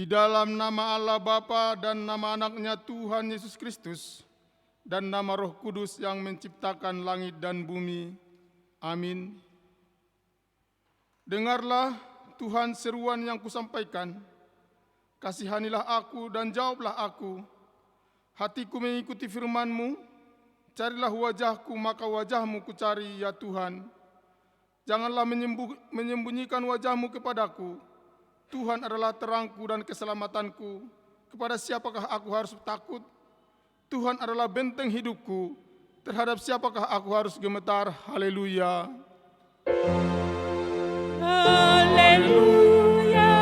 dalam nama Allah Bapa dan nama anaknya Tuhan Yesus Kristus dan nama Roh Kudus yang menciptakan langit dan bumi. Amin. Dengarlah Tuhan seruan yang kusampaikan. Kasihanilah aku dan jawablah aku. Hatiku mengikuti firman-Mu. Carilah wajah-Ku, maka wajah-Mu kucari, ya Tuhan. Janganlah menyembunyikan wajah-Mu kepadaku. Tuhan adalah terangku dan keselamatanku. Kepada siapakah aku harus takut? Tuhan adalah benteng hidupku. Terhadap siapakah aku harus gemetar? Haleluya. Haleluya.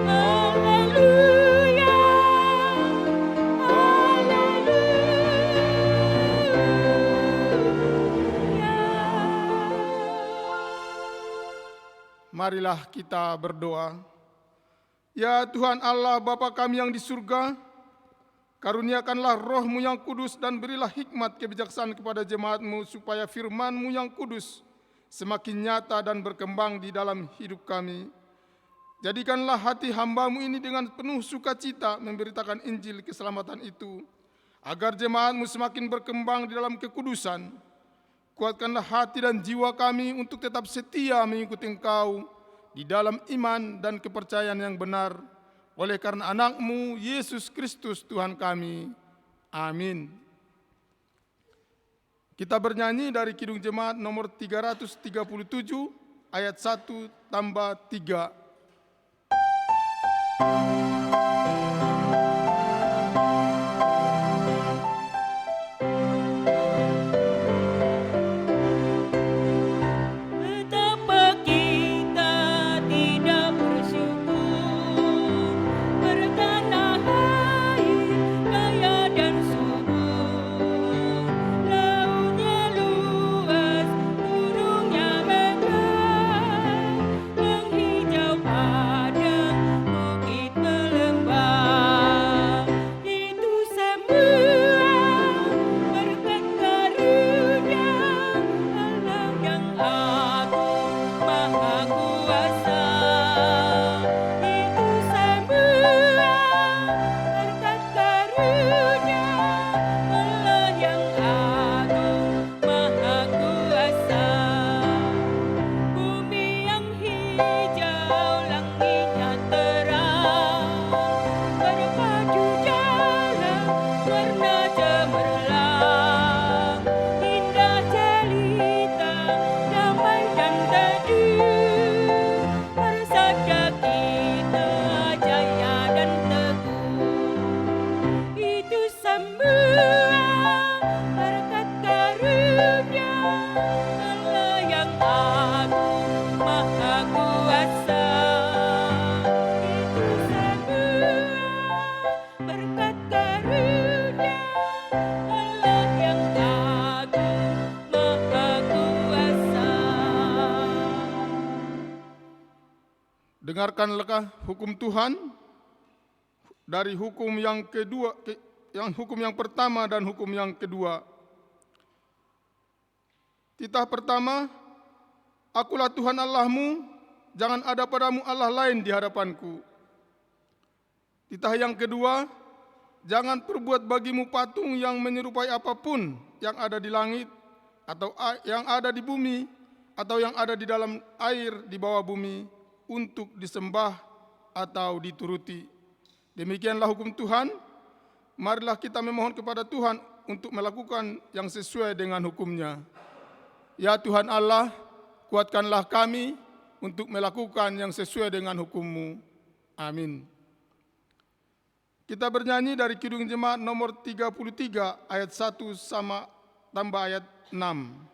Haleluya. Marilah kita berdoa. Ya Tuhan Allah Bapa kami yang di surga, karuniakanlah Roh-Mu yang kudus dan berilah hikmat kebijaksanaan kepada jemaat-Mu supaya firman-Mu yang kudus semakin nyata dan berkembang di dalam hidup kami. Jadikanlah hati hamba-Mu ini dengan penuh sukacita memberitakan Injil keselamatan itu, agar jemaat-Mu semakin berkembang di dalam kekudusan. Kuatkanlah hati dan jiwa kami untuk tetap setia mengikuti Engkau di dalam iman dan kepercayaan yang benar, oleh karena anak-Mu Yesus Kristus Tuhan kami. Amin. Kita bernyanyi dari Kidung Jemaat nomor 337 ayat 1 tambah 3. Dengarkanlah hukum Tuhan dari hukum yang kedua, hukum yang pertama dan hukum yang kedua. Titah pertama, Akulah Tuhan Allahmu, jangan ada padamu Allah lain di hadapanku. Titah yang kedua, jangan perbuat bagimu patung yang menyerupai apapun yang ada di langit, atau yang ada di bumi, atau yang ada di dalam air di bawah bumi, untuk disembah atau dituruti. Demikianlah hukum Tuhan. Marilah kita memohon kepada Tuhan untuk melakukan yang sesuai dengan hukum-Nya. Ya Tuhan Allah, kuatkanlah kami untuk melakukan yang sesuai dengan hukum-Mu. Amin. Kita bernyanyi dari Kidung Jemaat nomor 33 ayat 1 sama tambah ayat 6.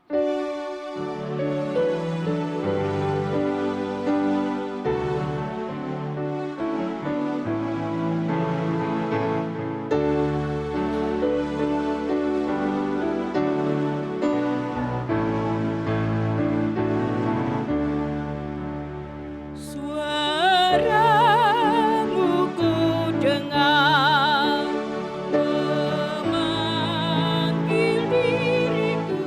Memanggil diriku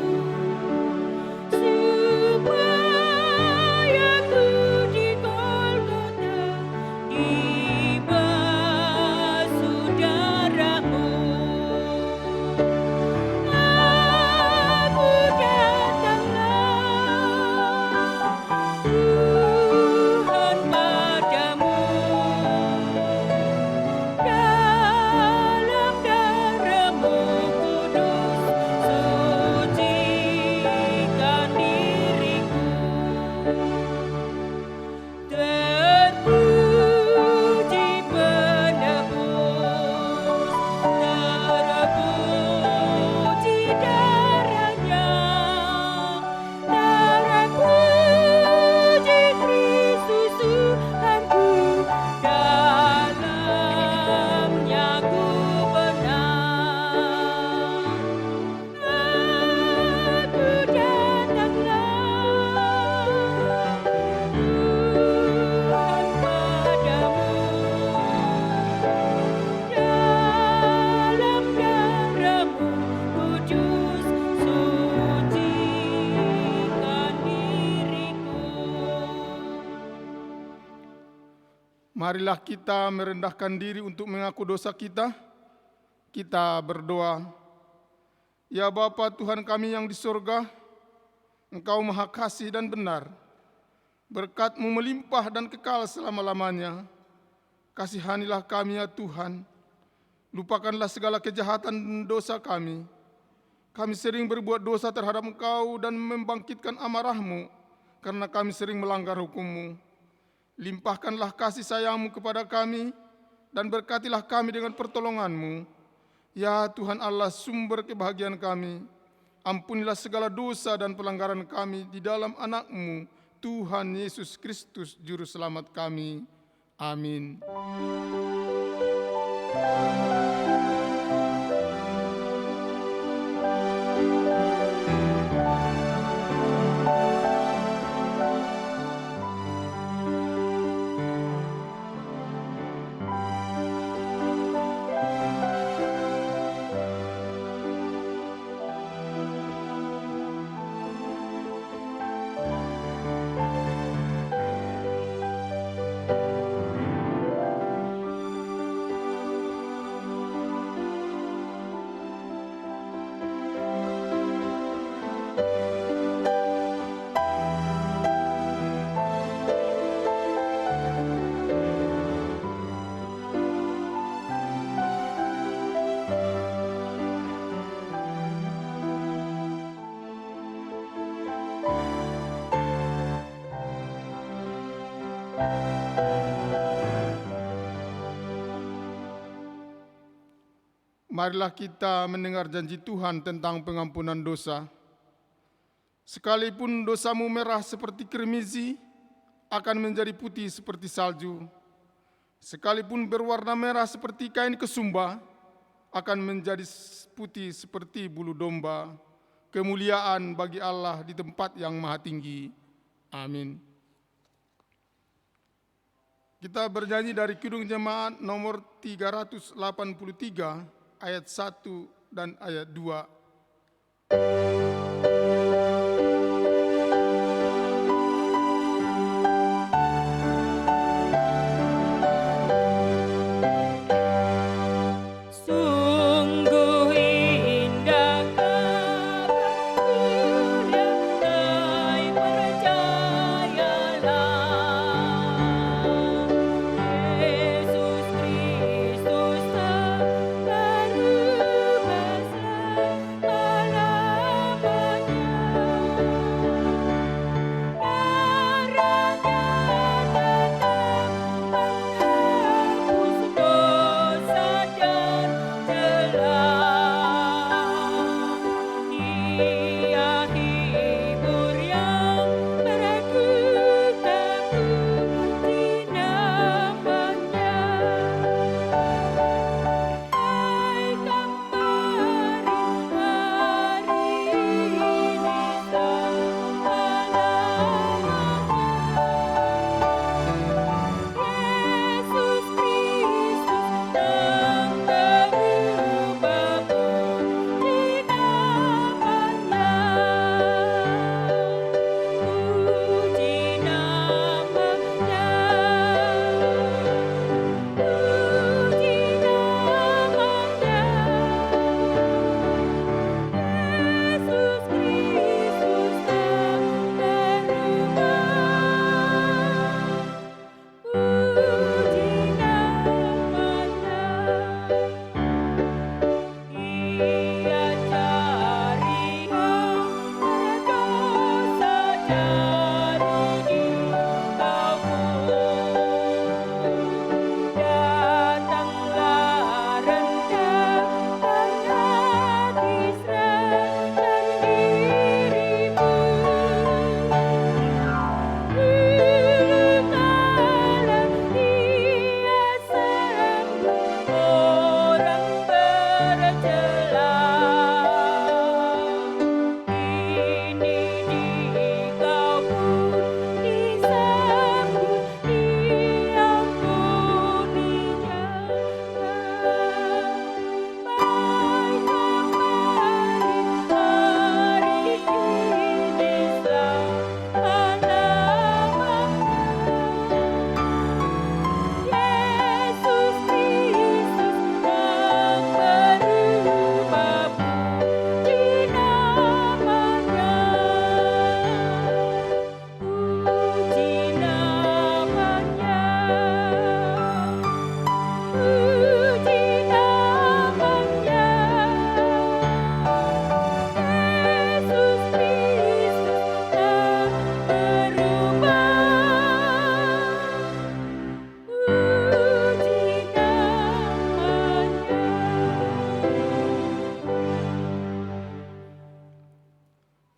Marilah kita merendahkan diri untuk mengaku dosa kita. Kita berdoa. Ya Bapa Tuhan kami yang di surga, Engkau maha kasih dan benar. Berkat-Mu melimpah dan kekal selama-lamanya. Kasihanilah kami ya Tuhan. Lupakanlah segala kejahatan dan dosa kami. Kami sering berbuat dosa terhadap Engkau dan membangkitkan amarah-Mu karena kami sering melanggar hukum-Mu. Limpahkanlah kasih sayang-Mu kepada kami dan berkatilah kami dengan pertolongan-Mu. Ya Tuhan Allah, sumber kebahagiaan kami, ampunilah segala dosa dan pelanggaran kami di dalam anak-Mu, Tuhan Yesus Kristus, Juru Selamat kami. Amin. Marilah kita mendengar janji Tuhan tentang pengampunan dosa. Sekalipun dosamu merah seperti kirmizi, akan menjadi putih seperti salju. Sekalipun berwarna merah seperti kain kesumba, akan menjadi putih seperti bulu domba. Kemuliaan bagi Allah di tempat yang maha tinggi. Amin. Kita bernyanyi dari Kidung Jemaat nomor 383, ayat 1 dan ayat 2. Sungguh indah kabar, percayalah, Yesus Kristus baru selama-lamanya. Yesus Kristus yang berubah pun di namanya.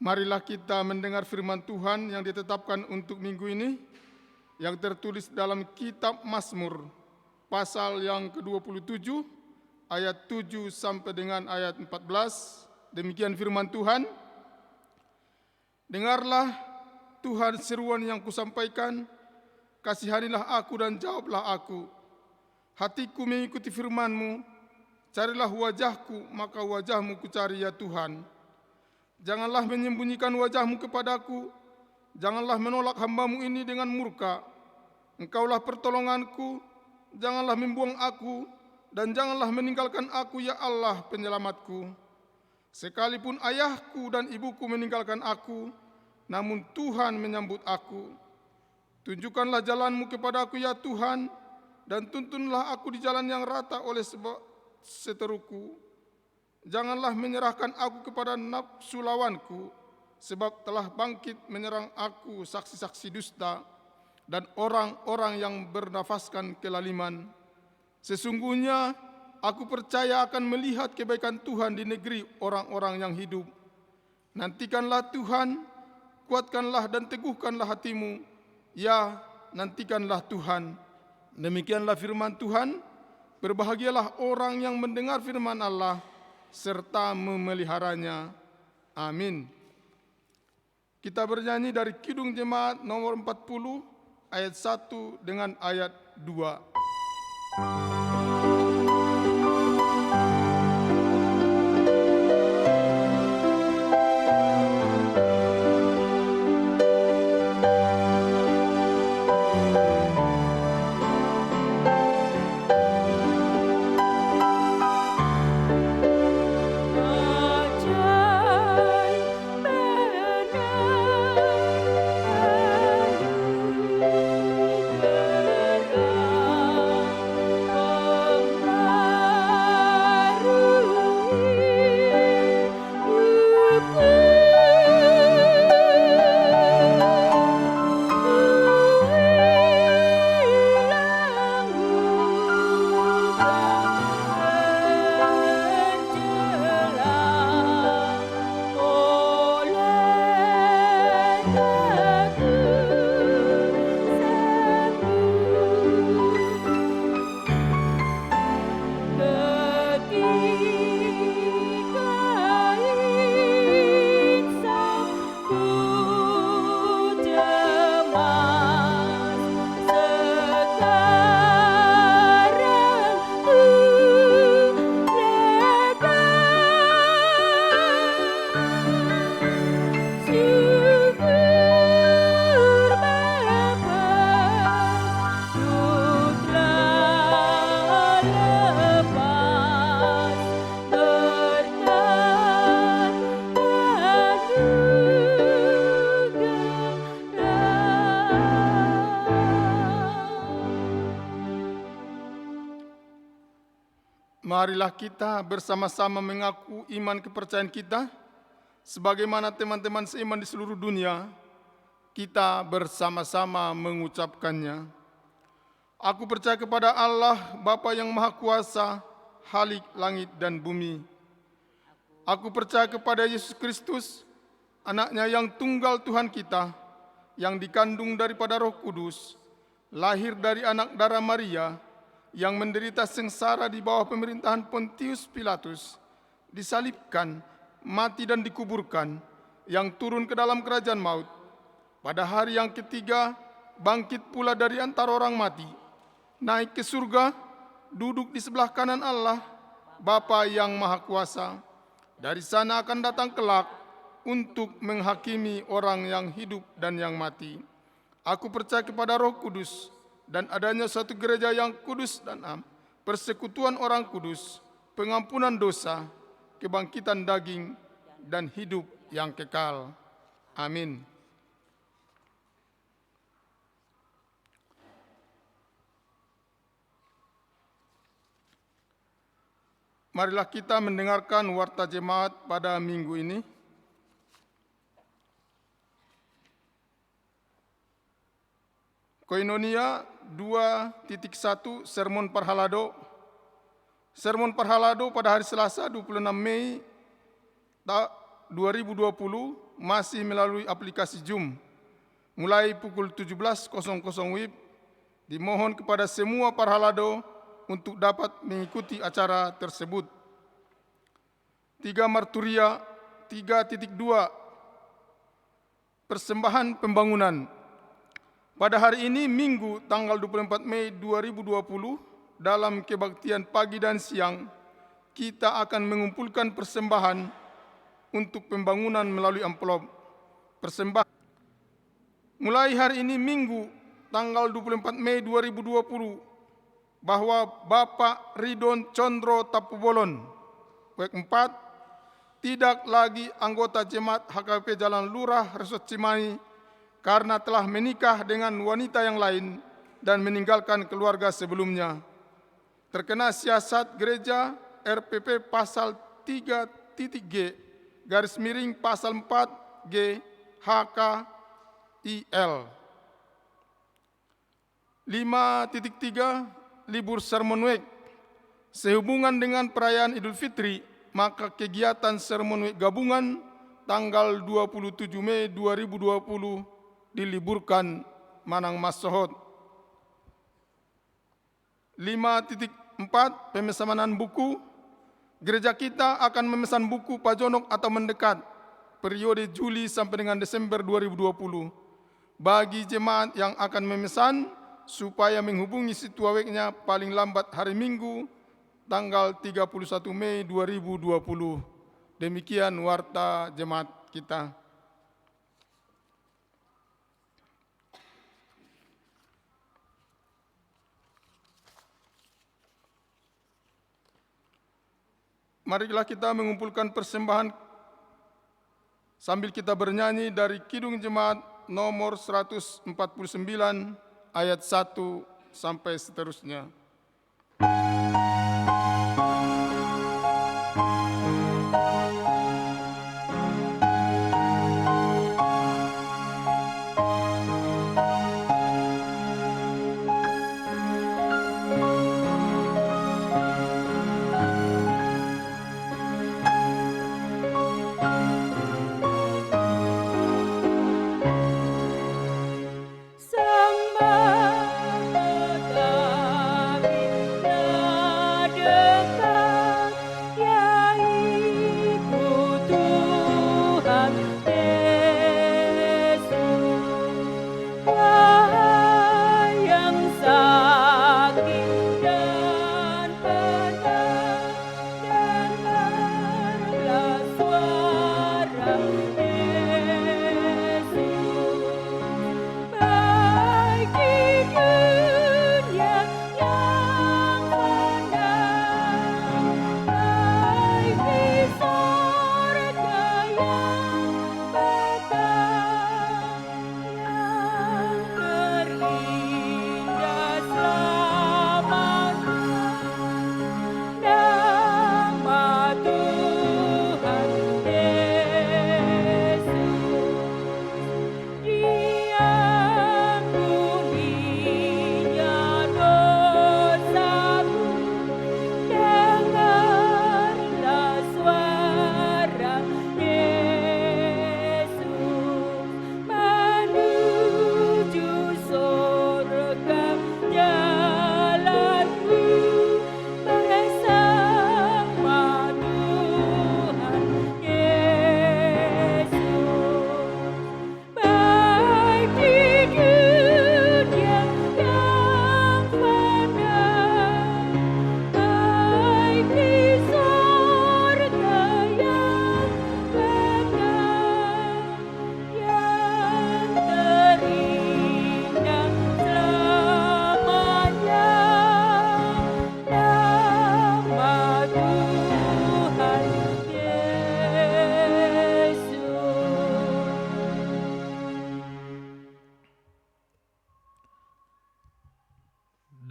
Marilah kita mendengar firman Tuhan yang ditetapkan untuk minggu ini, yang tertulis dalam kitab Mazmur, pasal yang ke-27, ayat 7 sampai dengan ayat 14. Demikian firman Tuhan. Dengarlah Tuhan seruan yang kusampaikan, kasihanilah aku dan jawablah aku. Hatiku mengikuti firman-Mu, carilah wajah-Ku, maka wajah-Mu kucari ya Tuhan. Janganlah menyembunyikan wajah-Mu kepadaku, janganlah menolak hamba-Mu ini dengan murka. Engkaulah pertolonganku, janganlah membuang aku, dan janganlah meninggalkan aku ya Allah penyelamatku. Sekalipun ayahku dan ibuku meninggalkan aku, namun Tuhan menyambut aku. Tunjukkanlah jalan-Mu kepadaku ya Tuhan, dan tuntunlah aku di jalan yang rata oleh sebab seteruku. Janganlah menyerahkan aku kepada nafsu lawanku, sebab telah bangkit menyerang aku saksi-saksi dusta dan orang-orang yang bernafaskan kelaliman. Sesungguhnya aku percaya akan melihat kebaikan Tuhan di negeri orang-orang yang hidup. Nantikanlah Tuhan, kuatkanlah dan teguhkanlah hatimu. Ya, nantikanlah Tuhan. Demikianlah firman Tuhan. Berbahagialah orang yang mendengar firman Allah serta memeliharanya. Amin. Kita bernyanyi dari Kidung Jemaat nomor 40 ayat 1 dengan ayat 2. Marilah kita bersama-sama mengaku iman kepercayaan kita, sebagaimana teman-teman seiman di seluruh dunia, kita bersama-sama mengucapkannya. Aku percaya kepada Allah, Bapa yang Maha Kuasa, Khalik langit dan bumi. Aku percaya kepada Yesus Kristus, Anaknya yang tunggal Tuhan kita, yang dikandung daripada Roh Kudus, lahir dari anak darah Maria, yang menderita sengsara di bawah pemerintahan Pontius Pilatus, disalibkan, mati dan dikuburkan, yang turun ke dalam kerajaan maut. Pada hari yang ketiga, bangkit pula dari antara orang mati, naik ke surga, duduk di sebelah kanan Allah, Bapa yang Maha Kuasa. Dari sana akan datang kelak untuk menghakimi orang yang hidup dan yang mati. Aku percaya kepada Roh Kudus, dan adanya suatu gereja yang kudus dan am, persekutuan orang kudus, pengampunan dosa, kebangkitan daging, dan hidup yang kekal. Amin. Marilah kita mendengarkan warta jemaat pada minggu ini. Koinonia 2.1 Sermon Parhalado. Sermon Parhalado pada hari Selasa 26 Mei 2020 masih melalui aplikasi Zoom. Mulai pukul 17.00 WIB, dimohon kepada semua parhalado untuk dapat mengikuti acara tersebut. 3 Marturia 3.2 Persembahan pembangunan. Pada hari ini Minggu tanggal 24 Mei 2020 dalam kebaktian pagi dan siang kita akan mengumpulkan persembahan untuk pembangunan melalui amplop. Persembahan mulai hari ini Minggu tanggal 24 Mei 2020 bahwa Bapak Ridon Condro Tapubolon, Wek 4, tidak lagi anggota jemaat HKP Jalan Lurah Resort Cimahi karena telah menikah dengan wanita yang lain dan meninggalkan keluarga sebelumnya. Terkena siasat gereja RPP pasal 3.G pasal 4G HKIL. 5.3 Libur Sermon Week. Sehubungan dengan perayaan Idul Fitri, maka kegiatan Sermon Week gabungan tanggal 27 Mei 2020 diliburkan Manang Masohot. 5.4 Pemesanan buku. Gereja kita akan memesan buku Pajonok atau mendekat periode Juli sampai dengan Desember 2020. Bagi jemaat yang akan memesan, supaya menghubungi si tuaweknya paling lambat hari Minggu tanggal 31 Mei 2020. Demikian warta jemaat kita. Marilah kita mengumpulkan persembahan sambil kita bernyanyi dari Kidung Jemaat nomor 149 ayat 1 sampai seterusnya.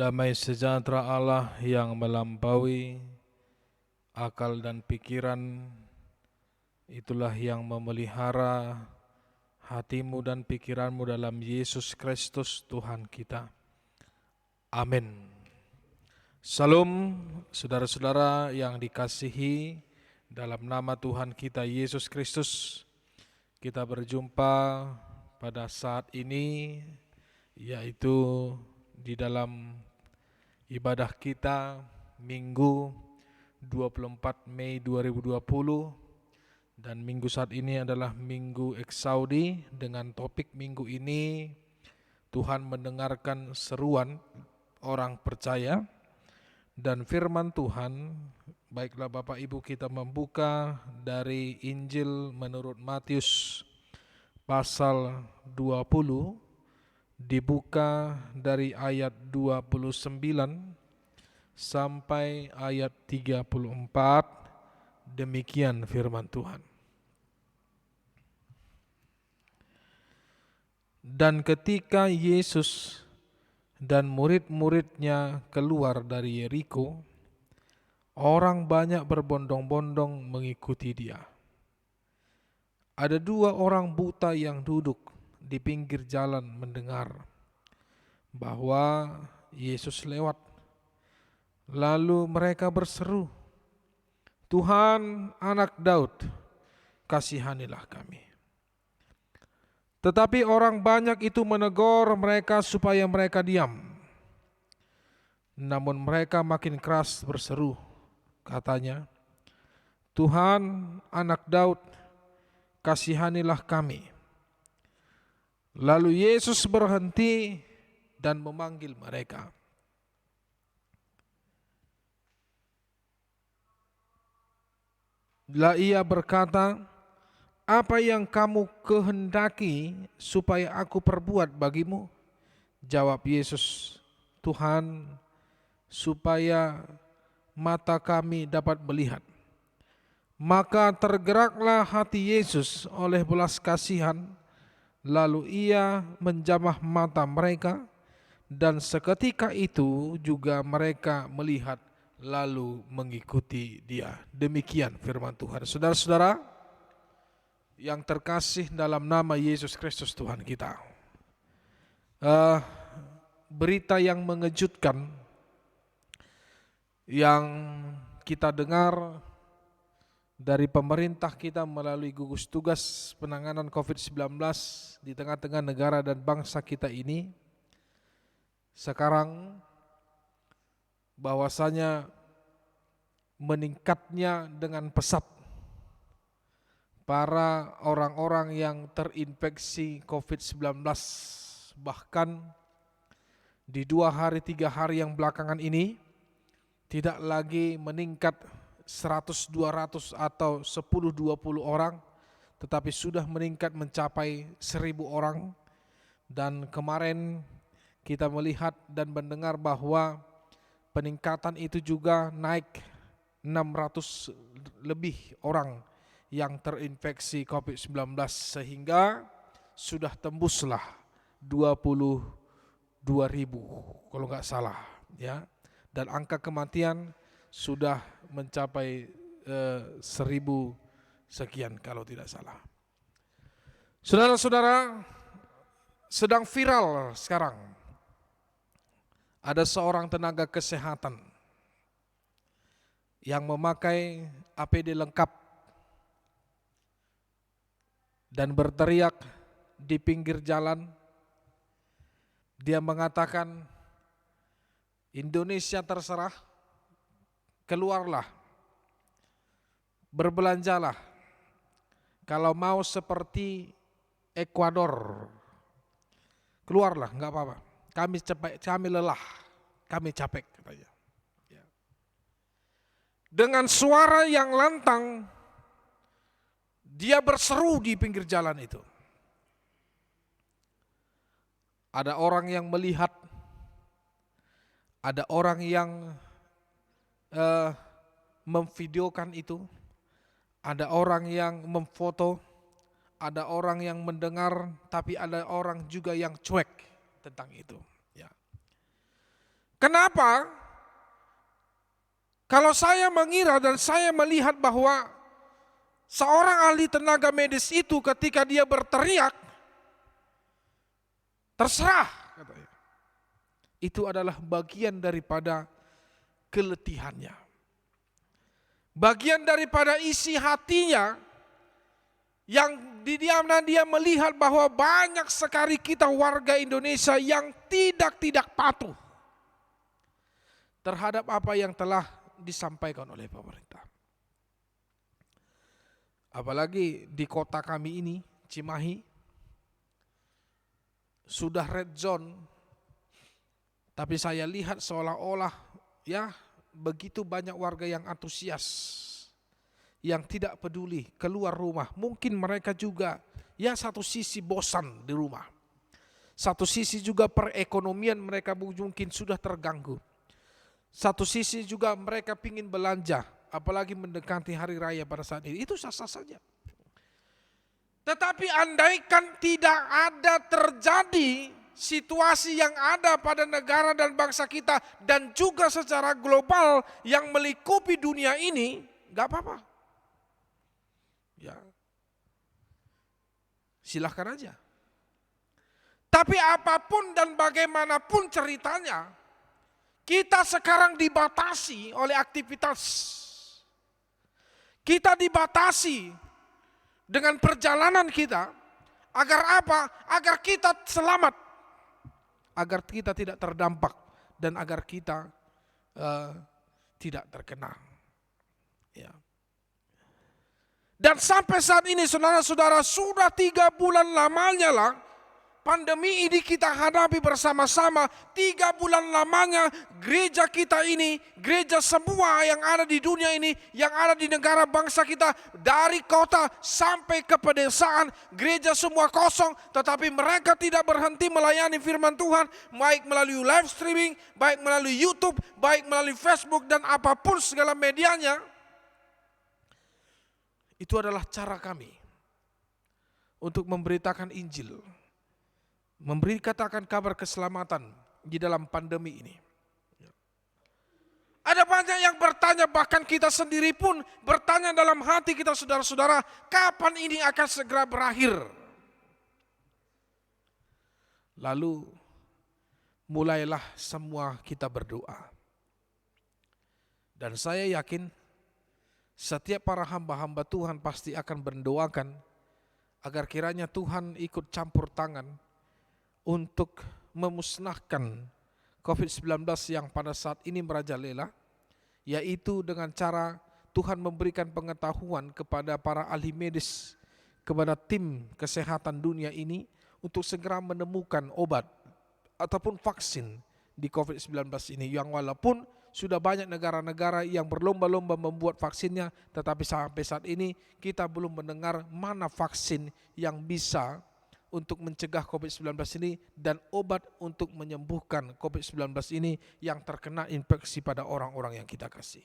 Damai sejahtera Allah yang melampaui akal dan pikiran, itulah yang memelihara hatimu dan pikiranmu dalam Yesus Kristus Tuhan kita. Amin. Salam saudara-saudara yang dikasihi dalam nama Tuhan kita Yesus Kristus. kita berjumpa pada saat ini, yaitu di dalam ibadah kita Minggu 24 Mei 2020, dan minggu saat ini adalah Minggu Eksaudi. Dengan topik minggu ini, Tuhan mendengarkan seruan orang percaya, dan firman Tuhan. Baiklah Bapak Ibu, kita membuka dari Injil menurut Matius pasal 20, dibuka dari ayat 29 sampai ayat 34. Demikian firman Tuhan. Dan ketika Yesus dan murid-muridnya keluar dari Yeriko, orang banyak berbondong-bondong mengikuti dia. Ada 2 orang buta yang duduk di pinggir jalan mendengar bahwa Yesus lewat. Lalu mereka berseru, "Tuhan, Anak Daud, kasihanilah kami." Tetapi orang banyak itu menegur mereka supaya mereka diam. Namun mereka makin keras berseru, katanya, "Tuhan, Anak Daud, kasihanilah kami." Lalu Yesus berhenti dan memanggil mereka. Lalu ia berkata, "Apa yang kamu kehendaki supaya aku perbuat bagimu?" Jawab Yesus, "Tuhan, supaya mata kami dapat melihat." Maka tergeraklah hati Yesus oleh belas kasihan, lalu ia menjamah mata mereka, dan seketika itu juga mereka melihat lalu mengikuti dia. Demikian firman Tuhan. Saudara-saudara yang terkasih dalam nama Yesus Kristus Tuhan kita, berita yang mengejutkan yang kita dengar dari pemerintah kita melalui gugus tugas penanganan COVID-19 di tengah-tengah negara dan bangsa kita ini sekarang, bahwasanya meningkatnya dengan pesat para orang-orang yang terinfeksi COVID-19. Bahkan di 2 hari 3 hari yang belakangan ini tidak lagi meningkat 100, 200 atau 10, 20 orang, tetapi sudah meningkat mencapai 1000 orang. Dan kemarin kita melihat dan mendengar bahwa peningkatan itu juga naik 600 lebih orang yang terinfeksi COVID-19, sehingga sudah tembuslah 22.000 kalau nggak salah, ya. Dan angka kematian sudah mencapai 1000 sekian kalau tidak salah. Saudara-saudara, sedang viral sekarang ada seorang tenaga kesehatan yang memakai APD lengkap dan berteriak di pinggir jalan. Dia mengatakan, "Indonesia terserah, keluarlah, berbelanjalah. Kalau mau seperti Ekuador, keluarlah, nggak apa-apa. Kami lelah, kami capek," katanya. Dengan suara yang lantang, dia berseru di pinggir jalan itu. Ada orang yang melihat, ada orang yang memvideokan itu, ada orang yang memfoto, ada orang yang mendengar, tapi ada orang juga yang cuek tentang itu. Ya. Kenapa? Kalau saya mengira dan saya melihat bahwa seorang ahli tenaga medis itu ketika dia berteriak, terserah, katanya, itu adalah bagian daripada keletihannya. Bagian daripada isi hatinya yang diamnya dia melihat bahwa banyak sekali kita warga Indonesia yang tidak patuh terhadap apa yang telah disampaikan oleh pemerintah. Apalagi di kota kami ini, Cimahi, sudah red zone, tapi saya lihat seolah-olah ya begitu banyak warga yang antusias, yang tidak peduli keluar rumah. Mungkin mereka juga ya satu sisi bosan di rumah, satu sisi juga perekonomian mereka mungkin sudah terganggu, satu sisi juga mereka ingin belanja, apalagi mendekati hari raya pada saat ini. Itu sah-sah saja. Tetapi andaikan tidak ada terjadi situasi yang ada pada negara dan bangsa kita dan juga secara global yang melingkupi dunia ini, gak apa-apa. Ya, silahkan aja. Tapi apapun dan bagaimanapun ceritanya, kita sekarang dibatasi oleh aktivitas. Kita dibatasi dengan perjalanan kita. Agar apa? Agar kita selamat. Agar kita tidak terdampak dan agar kita tidak terkena. Ya. Dan sampai saat ini saudara-saudara sudah 3 bulan lamanya lah pandemi ini kita hadapi bersama-sama. 3 bulan lamanya gereja kita ini, gereja semua yang ada di dunia ini, yang ada di negara bangsa kita, dari kota sampai ke pedesaan, gereja semua kosong, tetapi mereka tidak berhenti melayani firman Tuhan, baik melalui live streaming, baik melalui YouTube, baik melalui Facebook dan apapun segala medianya. Itu adalah cara kami untuk memberitakan Injil, katakan kabar keselamatan di dalam pandemi ini. Ada banyak yang bertanya, bahkan kita sendiri pun bertanya dalam hati kita, saudara-saudara, kapan ini akan segera berakhir? Lalu mulailah semua kita berdoa. Dan saya yakin setiap para hamba-hamba Tuhan pasti akan mendoakan agar kiranya Tuhan ikut campur tangan untuk memusnahkan COVID-19 yang pada saat ini merajalela, yaitu dengan cara Tuhan memberikan pengetahuan kepada para ahli medis, kepada tim kesehatan dunia ini untuk segera menemukan obat ataupun vaksin di COVID-19 ini, yang walaupun sudah banyak negara-negara yang berlomba-lomba membuat vaksinnya, tetapi sampai saat ini kita belum mendengar mana vaksin yang bisa untuk mencegah COVID-19 ini dan obat untuk menyembuhkan COVID-19 ini yang terkena infeksi pada orang-orang yang kita kasih.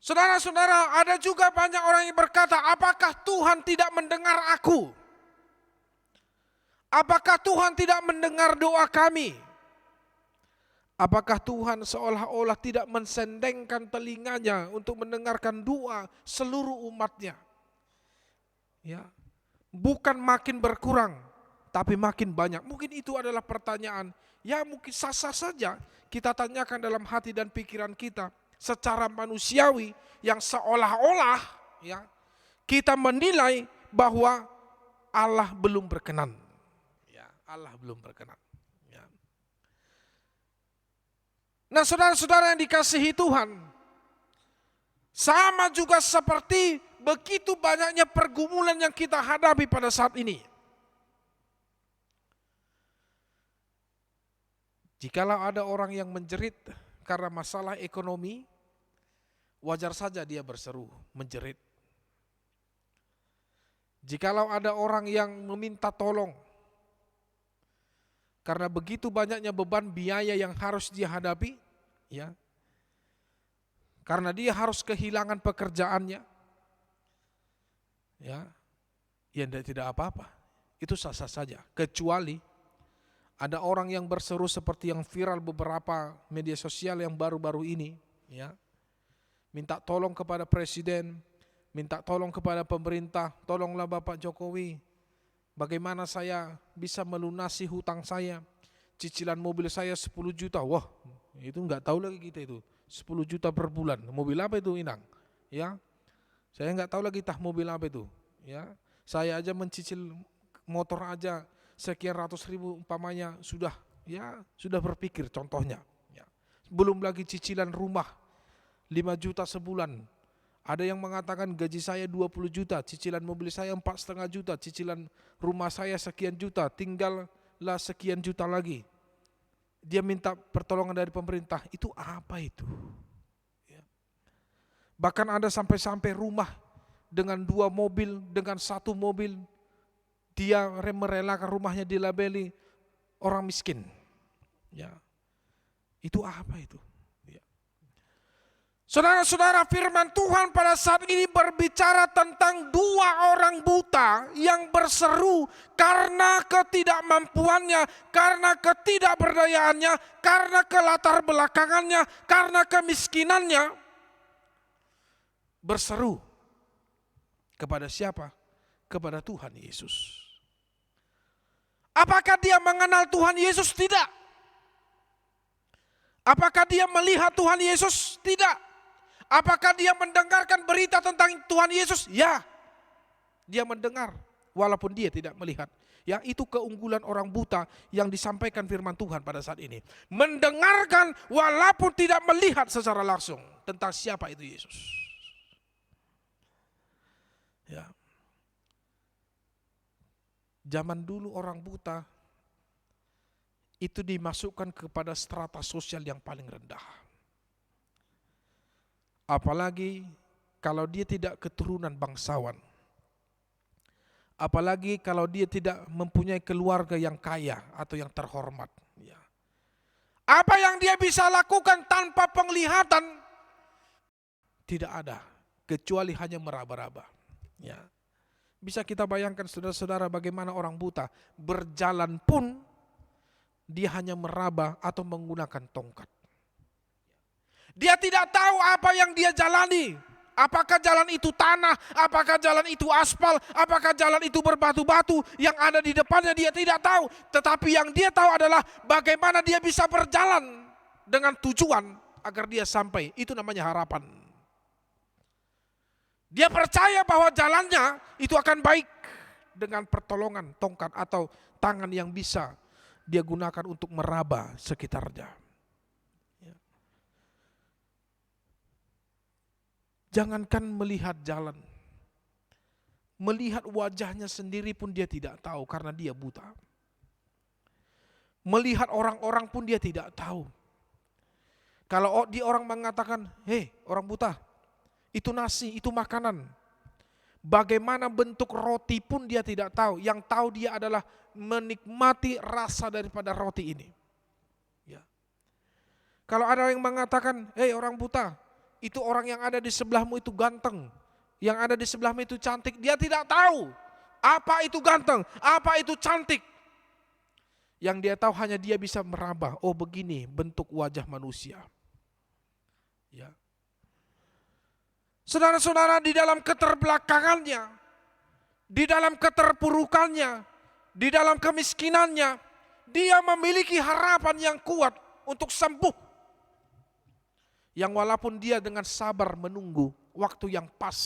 Saudara-saudara, ada juga banyak orang yang berkata, apakah Tuhan tidak mendengar aku? Apakah Tuhan tidak mendengar doa kami? Apakah Tuhan seolah-olah tidak mensendengkan telinganya untuk mendengarkan doa seluruh umatnya? Ya, bukan makin berkurang, tapi makin banyak. Mungkin itu adalah pertanyaan. Ya mungkin sah-sah saja kita tanyakan dalam hati dan pikiran kita secara manusiawi, yang seolah-olah ya kita menilai bahwa Allah belum berkenan. Ya, Allah belum berkenan. Ya. Nah, saudara-saudara yang dikasihi Tuhan, sama juga seperti begitu banyaknya pergumulan yang kita hadapi pada saat ini. Jikalau ada orang yang menjerit karena masalah ekonomi, wajar saja dia berseru, menjerit. Jikalau ada orang yang meminta tolong karena begitu banyaknya beban biaya yang harus dia hadapi, ya, karena dia harus kehilangan pekerjaannya, ya tidak apa-apa, itu sah-sah saja. Kecuali ada orang yang berseru seperti yang viral beberapa media sosial yang baru-baru ini, ya, minta tolong kepada presiden, minta tolong kepada pemerintah, tolonglah Bapak Jokowi, bagaimana saya bisa melunasi hutang saya, cicilan mobil saya 10 juta, wah itu enggak tahu lagi kita itu, 10 juta per bulan, mobil apa itu Inang? Ya, saya enggak tahu lagi mobil apa itu. Ya, saya aja mencicil motor aja sekian ratus ribu umpamanya sudah berpikir contohnya. Ya. Belum lagi cicilan rumah 5 juta sebulan. Ada yang mengatakan gaji saya 20 juta, cicilan mobil saya 4,5 juta, cicilan rumah saya sekian juta, tinggallah sekian juta lagi. Dia minta pertolongan dari pemerintah. Itu apa itu? Ya. Bahkan ada sampai rumah dengan 2 mobil, dengan 1 mobil, dia merelakan rumahnya dilabeli orang miskin. Ya. Itu apa itu? Ya. Saudara-saudara, firman Tuhan pada saat ini berbicara tentang 2 orang buta yang berseru karena ketidakmampuannya, karena ketidakberdayaannya, karena kelatar belakangannya, karena kemiskinannya. Berseru kepada siapa? Kepada Tuhan Yesus. Apakah dia mengenal Tuhan Yesus? Tidak. Apakah dia melihat Tuhan Yesus? Tidak. Apakah dia mendengarkan berita tentang Tuhan Yesus? Ya. Dia mendengar walaupun dia tidak melihat. Ya, itu keunggulan orang buta yang disampaikan firman Tuhan pada saat ini. Mendengarkan walaupun tidak melihat secara langsung tentang siapa itu Yesus. Ya. Zaman dulu orang buta itu dimasukkan kepada strata sosial yang paling rendah. Apalagi kalau dia tidak keturunan bangsawan. Apalagi kalau dia tidak mempunyai keluarga yang kaya atau yang terhormat. Ya. Apa yang dia bisa lakukan tanpa penglihatan? Tidak ada, kecuali hanya meraba-raba. Ya. Bisa kita bayangkan saudara-saudara bagaimana orang buta berjalan pun dia hanya meraba atau menggunakan tongkat. Dia tidak tahu apa yang dia jalani. Apakah jalan itu tanah, apakah jalan itu aspal, apakah jalan itu berbatu-batu yang ada di depannya, dia tidak tahu. Tetapi yang dia tahu adalah bagaimana dia bisa berjalan dengan tujuan agar dia sampai. Itu namanya harapan. Dia percaya bahwa jalannya itu akan baik dengan pertolongan tongkat atau tangan yang bisa dia gunakan untuk meraba sekitarnya. Ya. Jangankan melihat jalan, melihat wajahnya sendiri pun dia tidak tahu karena dia buta. Melihat orang-orang pun dia tidak tahu. Kalau dia orang mengatakan, hei orang buta, itu nasi, itu makanan. Bagaimana bentuk roti pun dia tidak tahu. Yang tahu dia adalah menikmati rasa daripada roti ini. Ya. Kalau ada yang mengatakan, hei orang buta, itu orang yang ada di sebelahmu itu ganteng. Yang ada di sebelahmu itu cantik. Dia tidak tahu apa itu ganteng, apa itu cantik. Yang dia tahu hanya dia bisa meraba. Oh begini bentuk wajah manusia. Ya. Saudara-saudara, di dalam keterbelakangannya, di dalam keterpurukannya, di dalam kemiskinannya, dia memiliki harapan yang kuat untuk sembuh. Yang walaupun dia dengan sabar menunggu waktu yang pas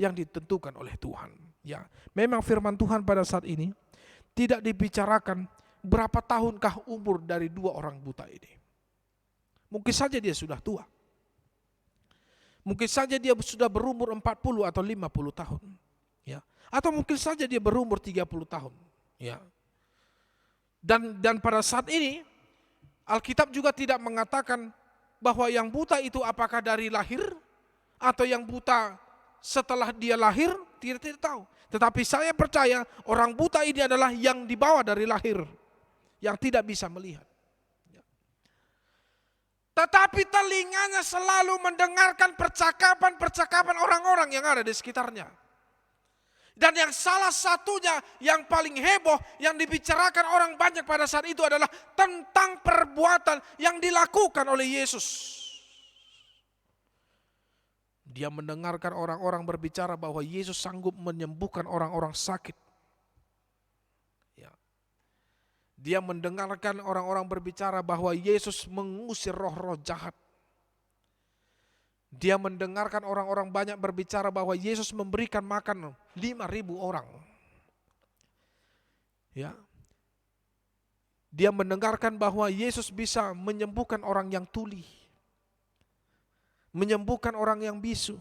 yang ditentukan oleh Tuhan. Ya, memang firman Tuhan pada saat ini tidak dibicarakan berapa tahunkah umur dari 2 orang buta ini. Mungkin saja dia sudah tua. Mungkin saja dia sudah berumur 40 atau 50 tahun. Ya. Atau mungkin saja dia berumur 30 tahun. Ya. Dan pada saat ini Alkitab juga tidak mengatakan bahwa yang buta itu apakah dari lahir atau yang buta setelah dia lahir, tidak tahu. Tetapi saya percaya orang buta ini adalah yang dibawa dari lahir, yang tidak bisa melihat. Tetapi telinganya selalu mendengarkan percakapan orang-orang yang ada di sekitarnya. Dan yang salah satunya yang paling heboh yang dibicarakan orang banyak pada saat itu adalah tentang perbuatan yang dilakukan oleh Yesus. Dia mendengarkan orang-orang berbicara bahwa Yesus sanggup menyembuhkan orang-orang sakit. Dia mendengarkan orang-orang berbicara bahwa Yesus mengusir roh-roh jahat. Dia mendengarkan orang-orang banyak berbicara bahwa Yesus memberikan makan 5.000 orang. Ya. Dia mendengarkan bahwa Yesus bisa menyembuhkan orang yang tuli, menyembuhkan orang yang bisu.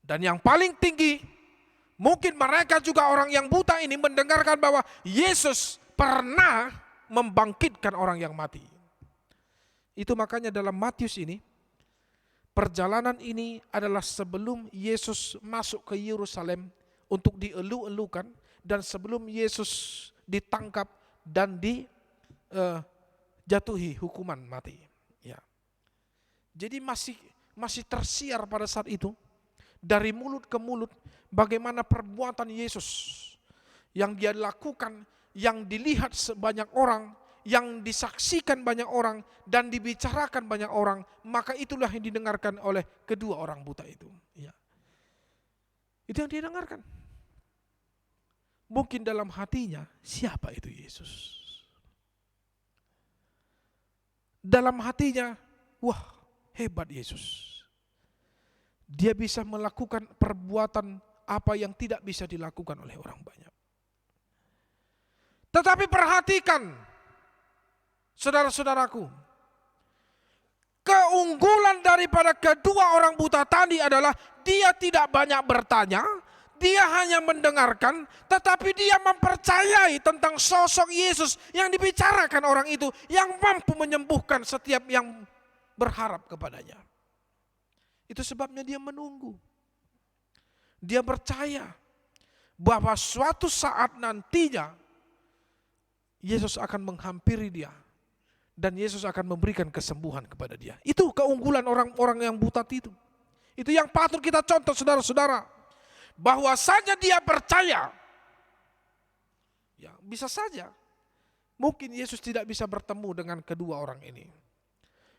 Dan yang paling tinggi, mungkin mereka juga orang yang buta ini mendengarkan bahwa Yesus pernah membangkitkan orang yang mati. Itu makanya dalam Matius ini, perjalanan ini adalah sebelum Yesus masuk ke Yerusalem untuk dielu-elukan, dan sebelum Yesus ditangkap dan dijatuhi hukuman mati. Ya. Jadi masih tersiar pada saat itu dari mulut ke mulut bagaimana perbuatan Yesus yang dia lakukan, yang dilihat sebanyak orang, yang disaksikan banyak orang dan dibicarakan banyak orang, maka itulah yang didengarkan oleh kedua orang buta itu. Ya. Itu yang dia dengarkan. Mungkin dalam hatinya, siapa itu Yesus? Dalam hatinya, wah, hebat Yesus. Dia bisa melakukan perbuatan apa yang tidak bisa dilakukan oleh orang banyak. Tetapi perhatikan, saudara-saudaraku, keunggulan daripada kedua orang buta tadi adalah dia tidak banyak bertanya, dia hanya mendengarkan, tetapi dia mempercayai tentang sosok Yesus yang dibicarakan orang itu, yang mampu menyembuhkan setiap yang berharap kepadanya. Itu sebabnya dia menunggu. Dia percaya bahwa suatu saat nantinya Yesus akan menghampiri dia dan Yesus akan memberikan kesembuhan kepada dia. Itu keunggulan orang-orang yang buta itu. Itu yang patut kita contoh, saudara-saudara. Bahwa saja dia percaya. Ya, bisa saja mungkin Yesus tidak bisa bertemu dengan kedua orang ini.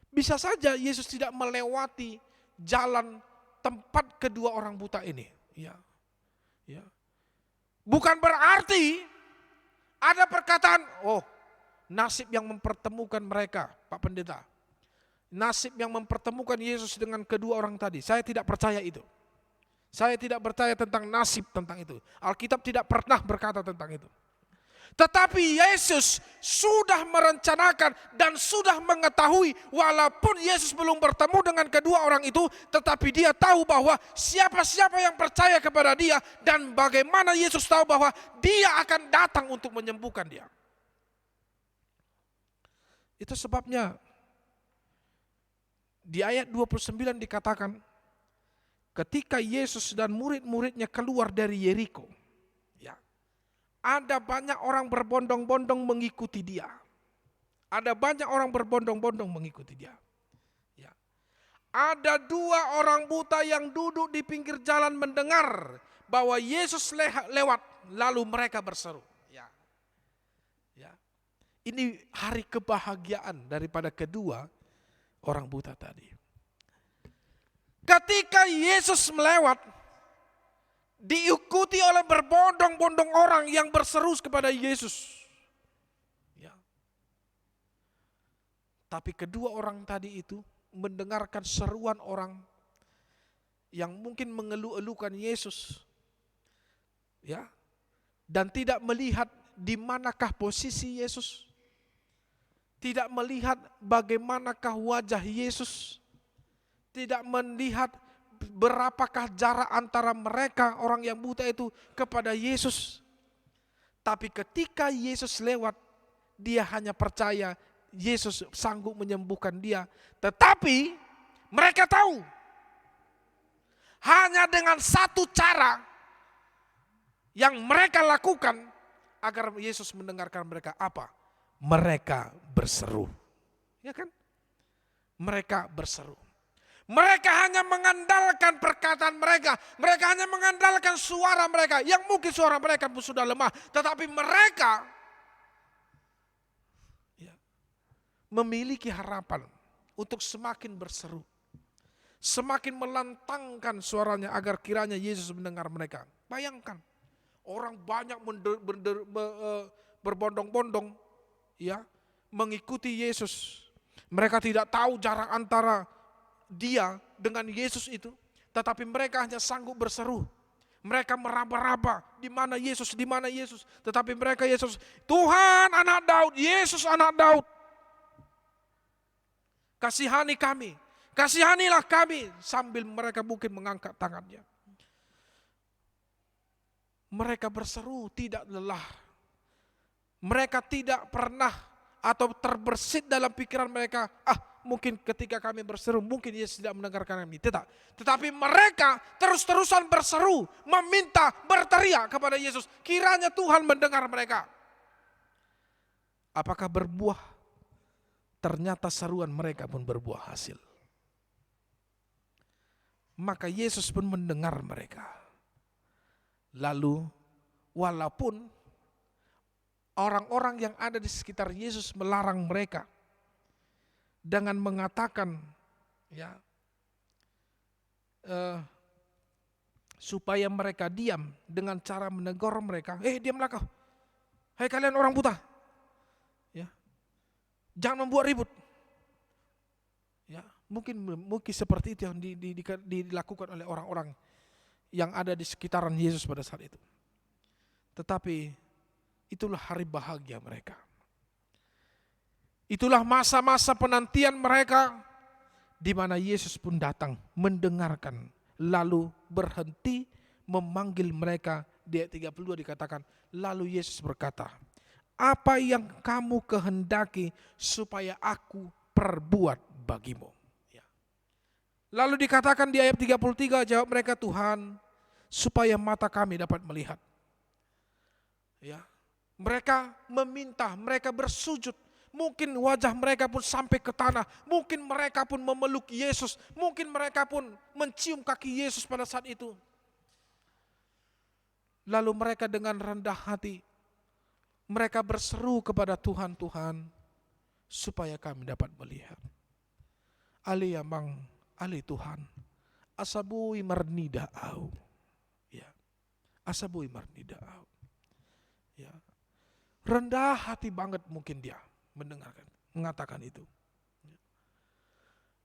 Bisa saja Yesus tidak melewati jalan tempat kedua orang buta ini. Ya. Ya. Bukan berarti ada perkataan, oh, nasib yang mempertemukan mereka, Pak Pendeta. Nasib yang mempertemukan Yesus dengan kedua orang tadi. Saya tidak percaya itu. Saya tidak percaya tentang nasib tentang itu. Alkitab tidak pernah berkata tentang itu. Tetapi Yesus sudah merencanakan dan sudah mengetahui, walaupun Yesus belum bertemu dengan kedua orang itu, tetapi dia tahu bahwa siapa-siapa yang percaya kepada dia, dan bagaimana Yesus tahu bahwa dia akan datang untuk menyembuhkan dia. Itu sebabnya di ayat 29 dikatakan, ketika Yesus dan murid-muridnya keluar dari Yeriko, ya, ada banyak orang berbondong-bondong mengikuti dia. Ada banyak orang berbondong-bondong mengikuti dia. Ya. Ada dua orang buta yang duduk di pinggir jalan mendengar bahwa Yesus lewat, lalu mereka berseru. Ya. Ya. Ini hari kebahagiaan daripada kedua orang buta tadi. Ketika Yesus melewat, diikuti oleh berbondong-bondong orang yang berseru kepada Yesus. Ya. Tapi kedua orang tadi itu mendengarkan seruan orang yang mungkin mengeluh-elukan Yesus. Ya. Dan tidak melihat di manakah posisi Yesus. Tidak melihat bagaimanakah wajah Yesus. Tidak melihat berapakah jarak antara mereka orang yang buta itu kepada Yesus. Tapi ketika Yesus lewat, dia hanya percaya Yesus sanggup menyembuhkan dia. Tetapi mereka tahu hanya dengan satu cara yang mereka lakukan agar Yesus mendengarkan mereka, apa? Mereka berseru. Ya kan? Mereka berseru. Mereka hanya mengandalkan perkataan mereka. Mereka hanya mengandalkan suara mereka. Yang mungkin suara mereka pun sudah lemah. Tetapi mereka ya, memiliki harapan untuk semakin berseru. Semakin melantangkan suaranya agar kiranya Yesus mendengar mereka. Bayangkan. Orang banyak berbondong-bondong ya, mengikuti Yesus. Mereka tidak tahu jarak antara dia dengan Yesus itu, tetapi mereka hanya sanggup berseru. Mereka meraba-raba, di mana Yesus, di mana Yesus. Tetapi mereka Yesus, Tuhan anak Daud, Yesus anak Daud. Kasihani kami, kasihanilah kami. Sambil mereka mungkin mengangkat tangannya. Mereka berseru tidak lelah. Mereka tidak pernah atau terbersit dalam pikiran mereka, mungkin ketika kami berseru, mungkin Yesus tidak mendengarkan kami. Tetapi mereka terus-terusan berseru, meminta, berteriak kepada Yesus. Kiranya Tuhan mendengar mereka. Apakah berbuah? Ternyata seruan mereka pun berbuah hasil. Maka Yesus pun mendengar mereka. Lalu walaupun orang-orang yang ada di sekitar Yesus melarang mereka dengan mengatakan, supaya mereka diam dengan cara menegur mereka. Diamlah kau, hai kalian orang buta, jangan membuat ribut. Mungkin seperti itu yang dilakukan oleh orang-orang yang ada di sekitaran Yesus pada saat itu. Tetapi itulah hari bahagia mereka. Itulah masa-masa penantian mereka, di mana Yesus pun datang mendengarkan, lalu berhenti memanggil mereka. Di ayat 32 dikatakan, lalu Yesus berkata, apa yang kamu kehendaki supaya aku perbuat bagimu? Lalu dikatakan di ayat 33, jawab mereka, Tuhan, supaya mata kami dapat melihat. Mereka meminta, mereka bersujud. Mungkin wajah mereka pun sampai ke tanah. Mungkin mereka pun memeluk Yesus. Mungkin mereka pun mencium kaki Yesus pada saat itu. Lalu mereka dengan rendah hati, mereka berseru kepada Tuhan, Tuhan, supaya kami dapat melihat. Ali Yamang, Ali Tuhan, asabui marnida au. Asabui marnida au. Rendah hati banget mungkin dia mengatakan itu.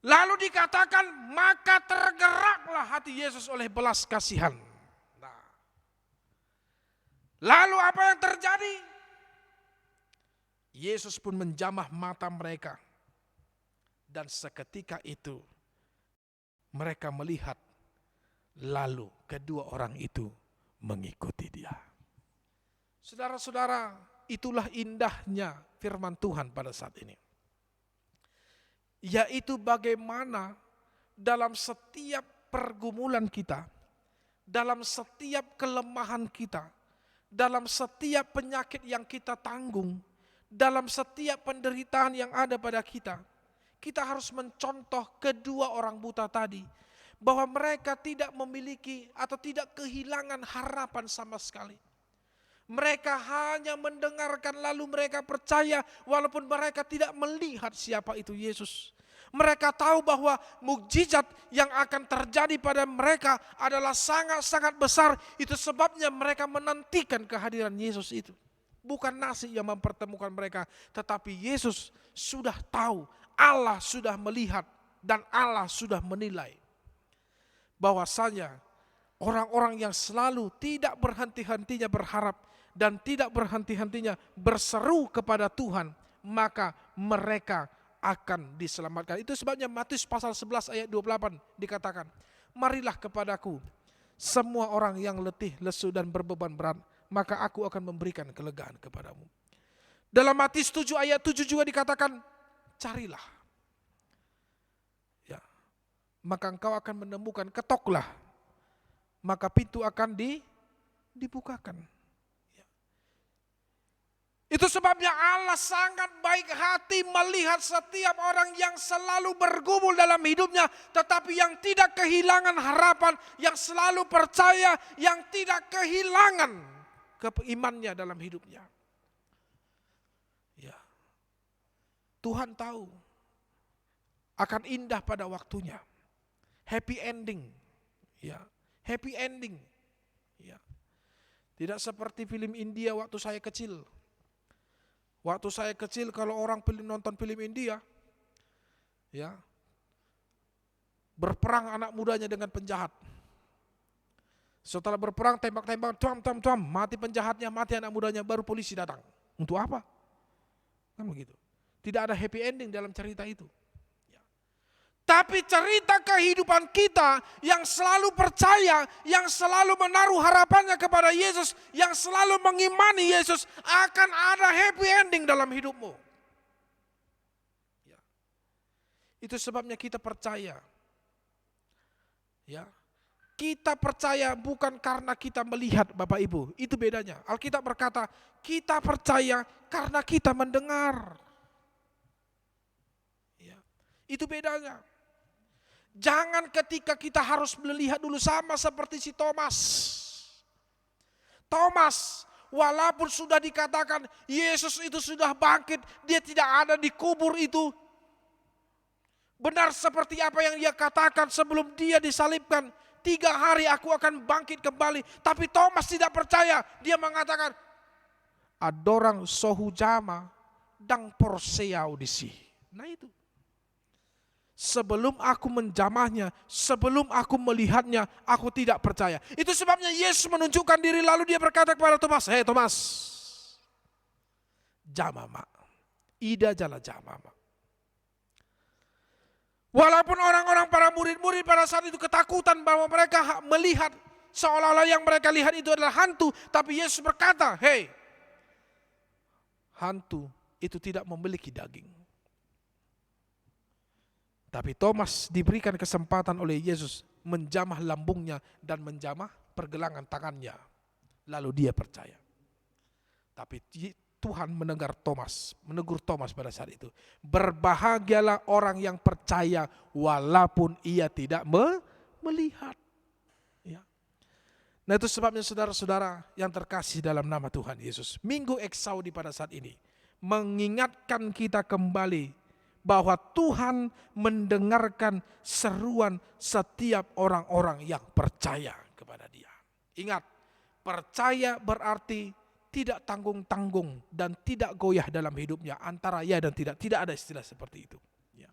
Lalu dikatakan, maka tergeraklah hati Yesus oleh belas kasihan. Lalu apa yang terjadi? Yesus pun menjamah mata mereka. Dan seketika itu mereka melihat, lalu kedua orang itu mengikuti dia. Saudara-saudara, itulah indahnya firman Tuhan pada saat ini. Yaitu bagaimana dalam setiap pergumulan kita, dalam setiap kelemahan kita, dalam setiap penyakit yang kita tanggung, dalam setiap penderitaan yang ada pada kita, kita harus mencontoh kedua orang buta tadi, bahwa mereka tidak memiliki atau tidak kehilangan harapan sama sekali. Mereka hanya mendengarkan lalu mereka percaya walaupun mereka tidak melihat siapa itu Yesus. Mereka tahu bahwa mukjizat yang akan terjadi pada mereka adalah sangat-sangat besar. Itu sebabnya mereka menantikan kehadiran Yesus itu. Bukan nasi yang mempertemukan mereka, tetapi Yesus sudah tahu, Allah sudah melihat dan Allah sudah menilai. Bahwasanya orang-orang yang selalu tidak berhenti-hentinya berharap dan tidak berhenti-hentinya berseru kepada Tuhan, maka mereka akan diselamatkan. Itu sebabnya Matius pasal 11 ayat 28 dikatakan, marilah kepadaku semua orang yang letih, lesu dan berbeban berat, maka aku akan memberikan kelegaan kepadamu. Dalam Matius 7 ayat 7 juga dikatakan, carilah, maka engkau akan menemukan, ketoklah, maka pintu akan dibukakan. Itu sebabnya Allah sangat baik hati melihat setiap orang yang selalu bergumul dalam hidupnya, tetapi yang tidak kehilangan harapan, yang selalu percaya, yang tidak kehilangan keimannya dalam hidupnya. Tuhan tahu akan indah pada waktunya. Happy ending. Happy ending. Tidak seperti film India waktu saya kecil. Waktu saya kecil kalau orang nonton film India, berperang anak mudanya dengan penjahat. Setelah berperang, tembak-tembak, tuam, mati penjahatnya, mati anak mudanya, baru polisi datang. Untuk apa? Kan begitu. Tidak ada happy ending dalam cerita itu. Ya. Tapi cerita kehidupan kita yang selalu percaya, yang selalu menaruh harapannya kepada Yesus, yang selalu mengimani Yesus, akan ada happy ending dalam hidupmu. Ya. Itu sebabnya kita percaya. Ya. Kita percaya bukan karena kita melihat, Bapak Ibu. Itu bedanya. Alkitab berkata, kita percaya karena kita mendengar. Ya. Itu bedanya. Jangan ketika kita harus melihat dulu, sama seperti si Thomas. Thomas, walaupun sudah dikatakan Yesus itu sudah bangkit, dia tidak ada di kubur itu. Benar seperti apa yang dia katakan sebelum dia disalibkan. 3 hari aku akan bangkit kembali. Tapi Thomas tidak percaya. Dia mengatakan, adorang sohu jama dang porsea audisi. Nah itu. Sebelum aku menjamahnya, sebelum aku melihatnya, aku tidak percaya. Itu sebabnya Yesus menunjukkan diri, lalu dia berkata kepada Thomas, hei Thomas, jamama, ida jala jamama. Walaupun orang-orang para murid-murid pada saat itu ketakutan bahwa mereka melihat seolah-olah yang mereka lihat itu adalah hantu. Tapi Yesus berkata, hei, hantu itu tidak memiliki daging. Tapi Thomas diberikan kesempatan oleh Yesus menjamah lambungnya dan menjamah pergelangan tangannya. Lalu dia percaya. Tapi Tuhan menegur Thomas pada saat itu. Berbahagialah orang yang percaya walaupun ia tidak melihat. Ya. Nah itu sebabnya saudara-saudara yang terkasih dalam nama Tuhan Yesus. Minggu Eksaudi pada saat ini mengingatkan kita kembali bahwa Tuhan mendengarkan seruan setiap orang-orang yang percaya kepada Dia. Ingat, percaya berarti tidak tanggung-tanggung dan tidak goyah dalam hidupnya, antara ya dan tidak. Tidak ada istilah seperti itu. Ya.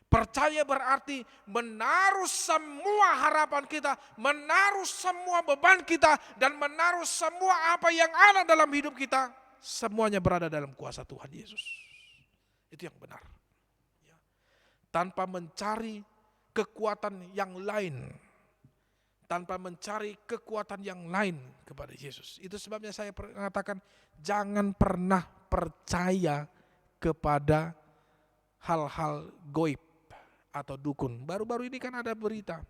Percaya berarti menaruh semua harapan kita, menaruh semua beban kita, dan menaruh semua apa yang ada dalam hidup kita, semuanya berada dalam kuasa Tuhan Yesus. Itu yang benar. Ya. Tanpa mencari kekuatan yang lain, tanpa mencari kekuatan yang lain kepada Yesus. Itu sebabnya saya mengatakan jangan pernah percaya kepada hal-hal goib atau dukun. Baru-baru ini kan ada berita.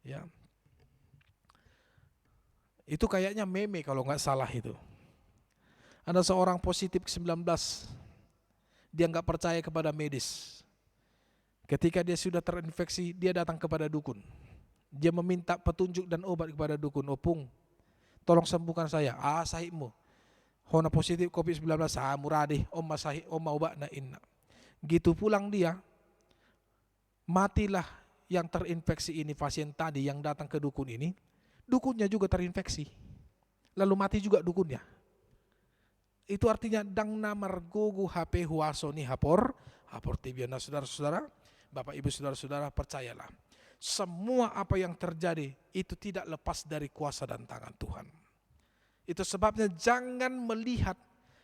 Ya. Itu kayaknya meme kalau nggak salah itu. Ada seorang positif 19. Dia nggak percaya kepada medis. Ketika dia sudah terinfeksi, dia datang kepada dukun. Dia meminta petunjuk dan obat kepada dukun. Opung, tolong sembuhkan saya. Sahibmu. Hona positif COVID-19. Muradi. Oma sahib, oma obat na inna. Gitu pulang dia. Matilah yang terinfeksi ini, pasien tadi yang datang ke dukun ini. Dukunnya juga terinfeksi. Lalu mati juga dukunnya. Itu artinya dang namar gugu HP huaso ni hapor tibiana. Saudara-saudara, Bapak Ibu saudara-saudara, percayalah. Semua apa yang terjadi itu tidak lepas dari kuasa dan tangan Tuhan. Itu sebabnya jangan melihat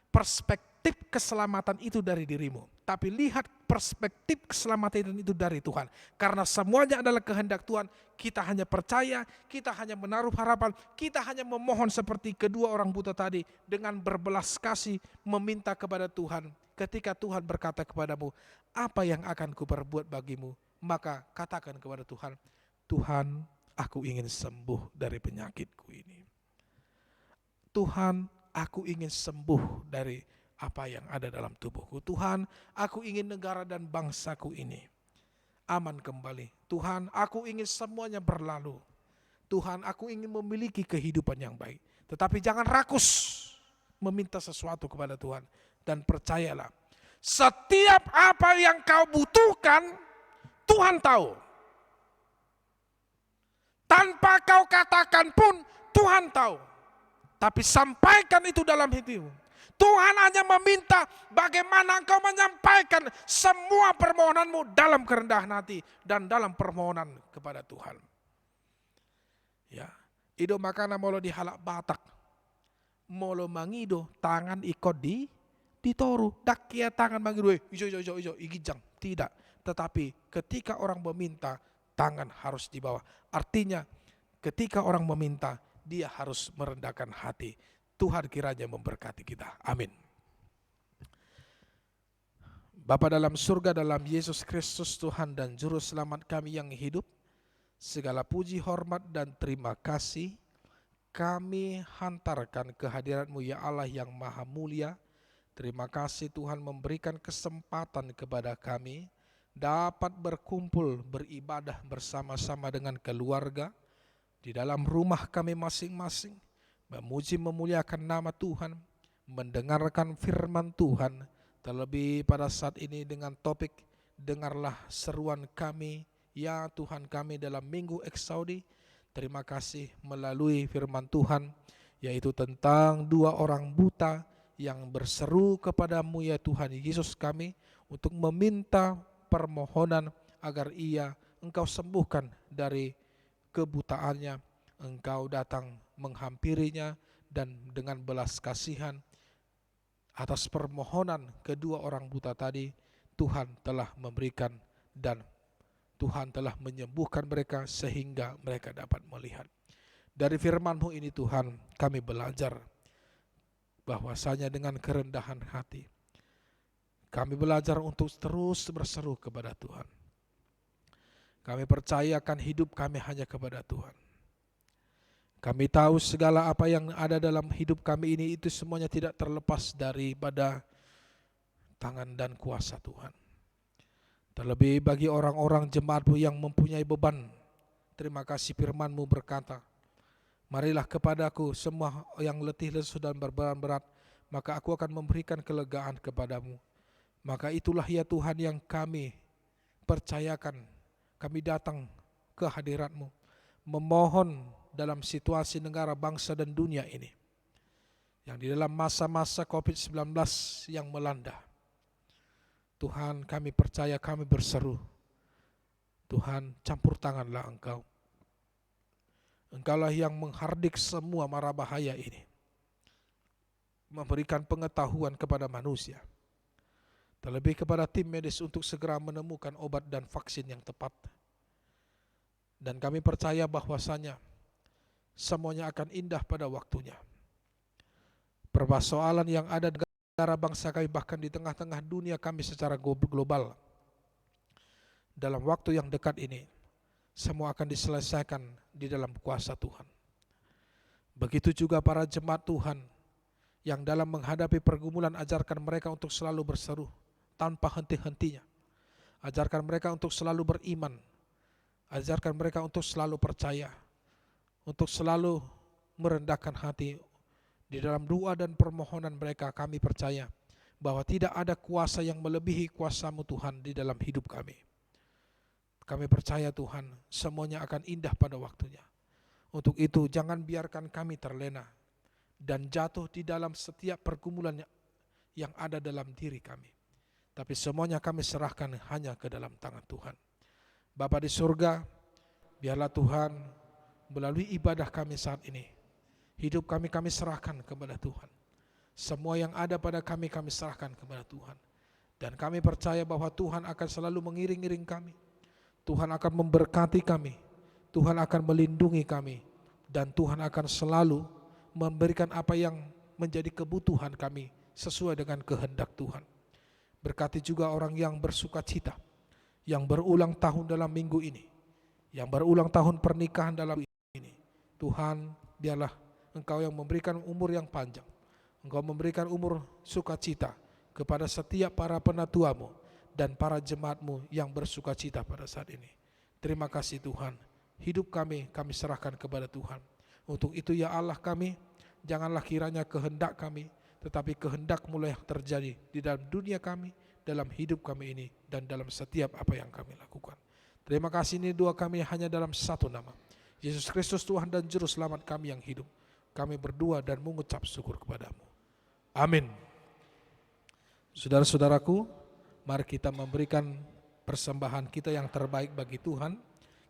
perspektif keselamatan itu dari dirimu, tapi lihat perspektif keselamatan itu dari Tuhan. Karena semuanya adalah kehendak Tuhan. Kita hanya percaya, kita hanya menaruh harapan, kita hanya memohon seperti kedua orang buta tadi dengan berbelas kasih meminta kepada Tuhan. Ketika Tuhan berkata kepadamu, apa yang akan kuperbuat bagimu? Maka katakan kepada Tuhan, Tuhan, aku ingin sembuh dari penyakitku ini. Tuhan, aku ingin sembuh dari apa yang ada dalam tubuhku. Tuhan, aku ingin negara dan bangsaku ini aman kembali. Tuhan, aku ingin semuanya berlalu. Tuhan, aku ingin memiliki kehidupan yang baik. Tetapi jangan rakus meminta sesuatu kepada Tuhan. Dan percayalah, setiap apa yang kau butuhkan, Tuhan tahu. Tanpa kau katakan pun Tuhan tahu. Tapi sampaikan itu dalam hatimu. Tuhan hanya meminta bagaimana engkau menyampaikan semua permohonanmu dalam kerendahan hati dan dalam permohonan kepada Tuhan. Ya, ido makana molo dihalak batak, molo mangido tangan ikut ditoru, dakia tangan mangido, ijo igijang, tidak. Tetapi ketika orang meminta, tangan harus dibawa. Artinya ketika orang meminta, dia harus merendahkan hati. Tuhan kiranya memberkati kita. Amin. Bapa dalam surga, dalam Yesus Kristus Tuhan dan Juru Selamat kami yang hidup, segala puji, hormat, dan terima kasih kami hantarkan kehadirat-Mu ya Allah yang maha mulia. Terima kasih Tuhan memberikan kesempatan kepada kami dapat berkumpul beribadah bersama-sama dengan keluarga di dalam rumah kami masing-masing, memuji memuliakan nama Tuhan, mendengarkan firman Tuhan, terlebih pada saat ini dengan topik dengarlah seruan kami ya Tuhan kami dalam minggu Eksaudi. Terima kasih melalui firman Tuhan, yaitu tentang 2 orang buta yang berseru kepadamu ya Tuhan Yesus kami untuk meminta permohonan agar engkau sembuhkan dari kebutaannya. Engkau datang menghampirinya dan dengan belas kasihan atas permohonan kedua orang buta tadi, Tuhan telah memberikan dan Tuhan telah menyembuhkan mereka sehingga mereka dapat melihat. Dari firman-Mu ini Tuhan, kami belajar bahwasanya dengan kerendahan hati, kami belajar untuk terus berseru kepada Tuhan. Kami percayakan hidup kami hanya kepada Tuhan. Kami tahu segala apa yang ada dalam hidup kami ini itu semuanya tidak terlepas daripada tangan dan kuasa Tuhan. Terlebih bagi orang-orang jemaat-Mu yang mempunyai beban, terima kasih firman-Mu berkata, marilah kepadaku semua yang letih lesu dan berbeban berat, maka aku akan memberikan kelegaan kepadamu. Maka itulah ya Tuhan yang kami percayakan, kami datang ke hadirat-Mu, memohon dalam situasi negara, bangsa dan dunia ini, yang di dalam masa-masa COVID-19 yang melanda. Tuhan kami percaya, kami berseru, Tuhan campur tanganlah Engkau. Engkaulah yang menghardik semua mara bahaya ini, memberikan pengetahuan kepada manusia, terlebih kepada tim medis untuk segera menemukan obat dan vaksin yang tepat. Dan kami percaya bahwasanya semuanya akan indah pada waktunya. Persoalan yang ada di negara bangsa kami, bahkan di tengah-tengah dunia kami secara global, dalam waktu yang dekat ini, semua akan diselesaikan di dalam kuasa Tuhan. Begitu juga para jemaat Tuhan yang dalam menghadapi pergumulan, ajarkan mereka untuk selalu berseru tanpa henti-hentinya. Ajarkan mereka untuk selalu beriman. Ajarkan mereka untuk selalu percaya, untuk selalu merendahkan hati. Di dalam doa dan permohonan mereka, kami percaya bahwa tidak ada kuasa yang melebihi kuasa-Mu Tuhan di dalam hidup kami. Kami percaya Tuhan, semuanya akan indah pada waktunya. Untuk itu jangan biarkan kami terlena dan jatuh di dalam setiap pergumulan yang ada dalam diri kami. Tapi semuanya kami serahkan hanya ke dalam tangan Tuhan. Bapa di surga, biarlah Tuhan melalui ibadah kami saat ini, hidup kami serahkan kepada Tuhan. Semua yang ada pada kami serahkan kepada Tuhan. Dan kami percaya bahwa Tuhan akan selalu mengiring-iring kami. Tuhan akan memberkati kami. Tuhan akan melindungi kami. Dan Tuhan akan selalu memberikan apa yang menjadi kebutuhan kami sesuai dengan kehendak Tuhan. Berkati juga orang yang bersuka cita, yang berulang tahun dalam minggu ini, yang berulang tahun pernikahan dalam ini. Tuhan, biarlah Engkau yang memberikan umur yang panjang. Engkau memberikan umur sukacita kepada setiap para penatua-Mu dan para jemaat-Mu yang bersuka cita pada saat ini. Terima kasih Tuhan. Hidup kami serahkan kepada Tuhan. Untuk itu ya Allah kami, janganlah kiranya kehendak kami, tetapi kehendak-Mu yang terjadi di dalam dunia kami, dalam hidup kami ini, dan dalam setiap apa yang kami lakukan. Terima kasih, ini doa kami hanya dalam satu nama, Yesus Kristus Tuhan dan Juru Selamat kami yang hidup. Kami berdoa dan mengucap syukur kepada-Mu. Amin. Saudara-saudaraku, mari kita memberikan persembahan kita yang terbaik bagi Tuhan.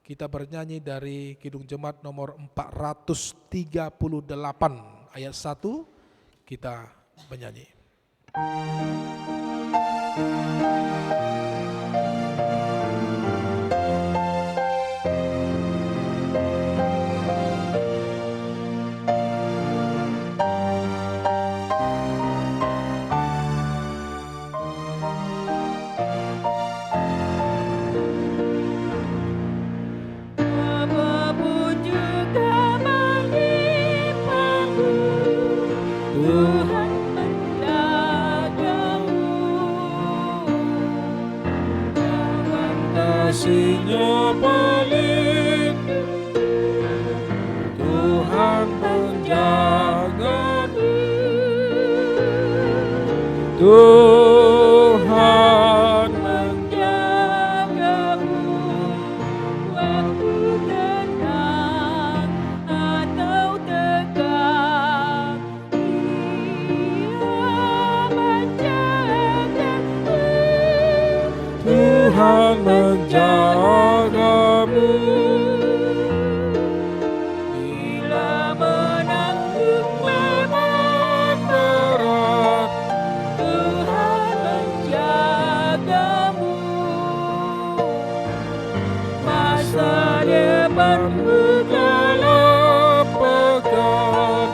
Kita bernyanyi dari Kidung Jemaat nomor 438 ayat 1, kita bernyanyi. Apapun juga menimpamu, Tuhan menjagamu. Kawan kasih-Nya pelindung, Tuhan menjagamu. Tuhan menjagamu waktu tenang atau tegang. Ia menjagamu. Tuhan menjagamu. Bila menanggung beban berat, Tuhan menjagamu. Masa depanmu dalam pegang,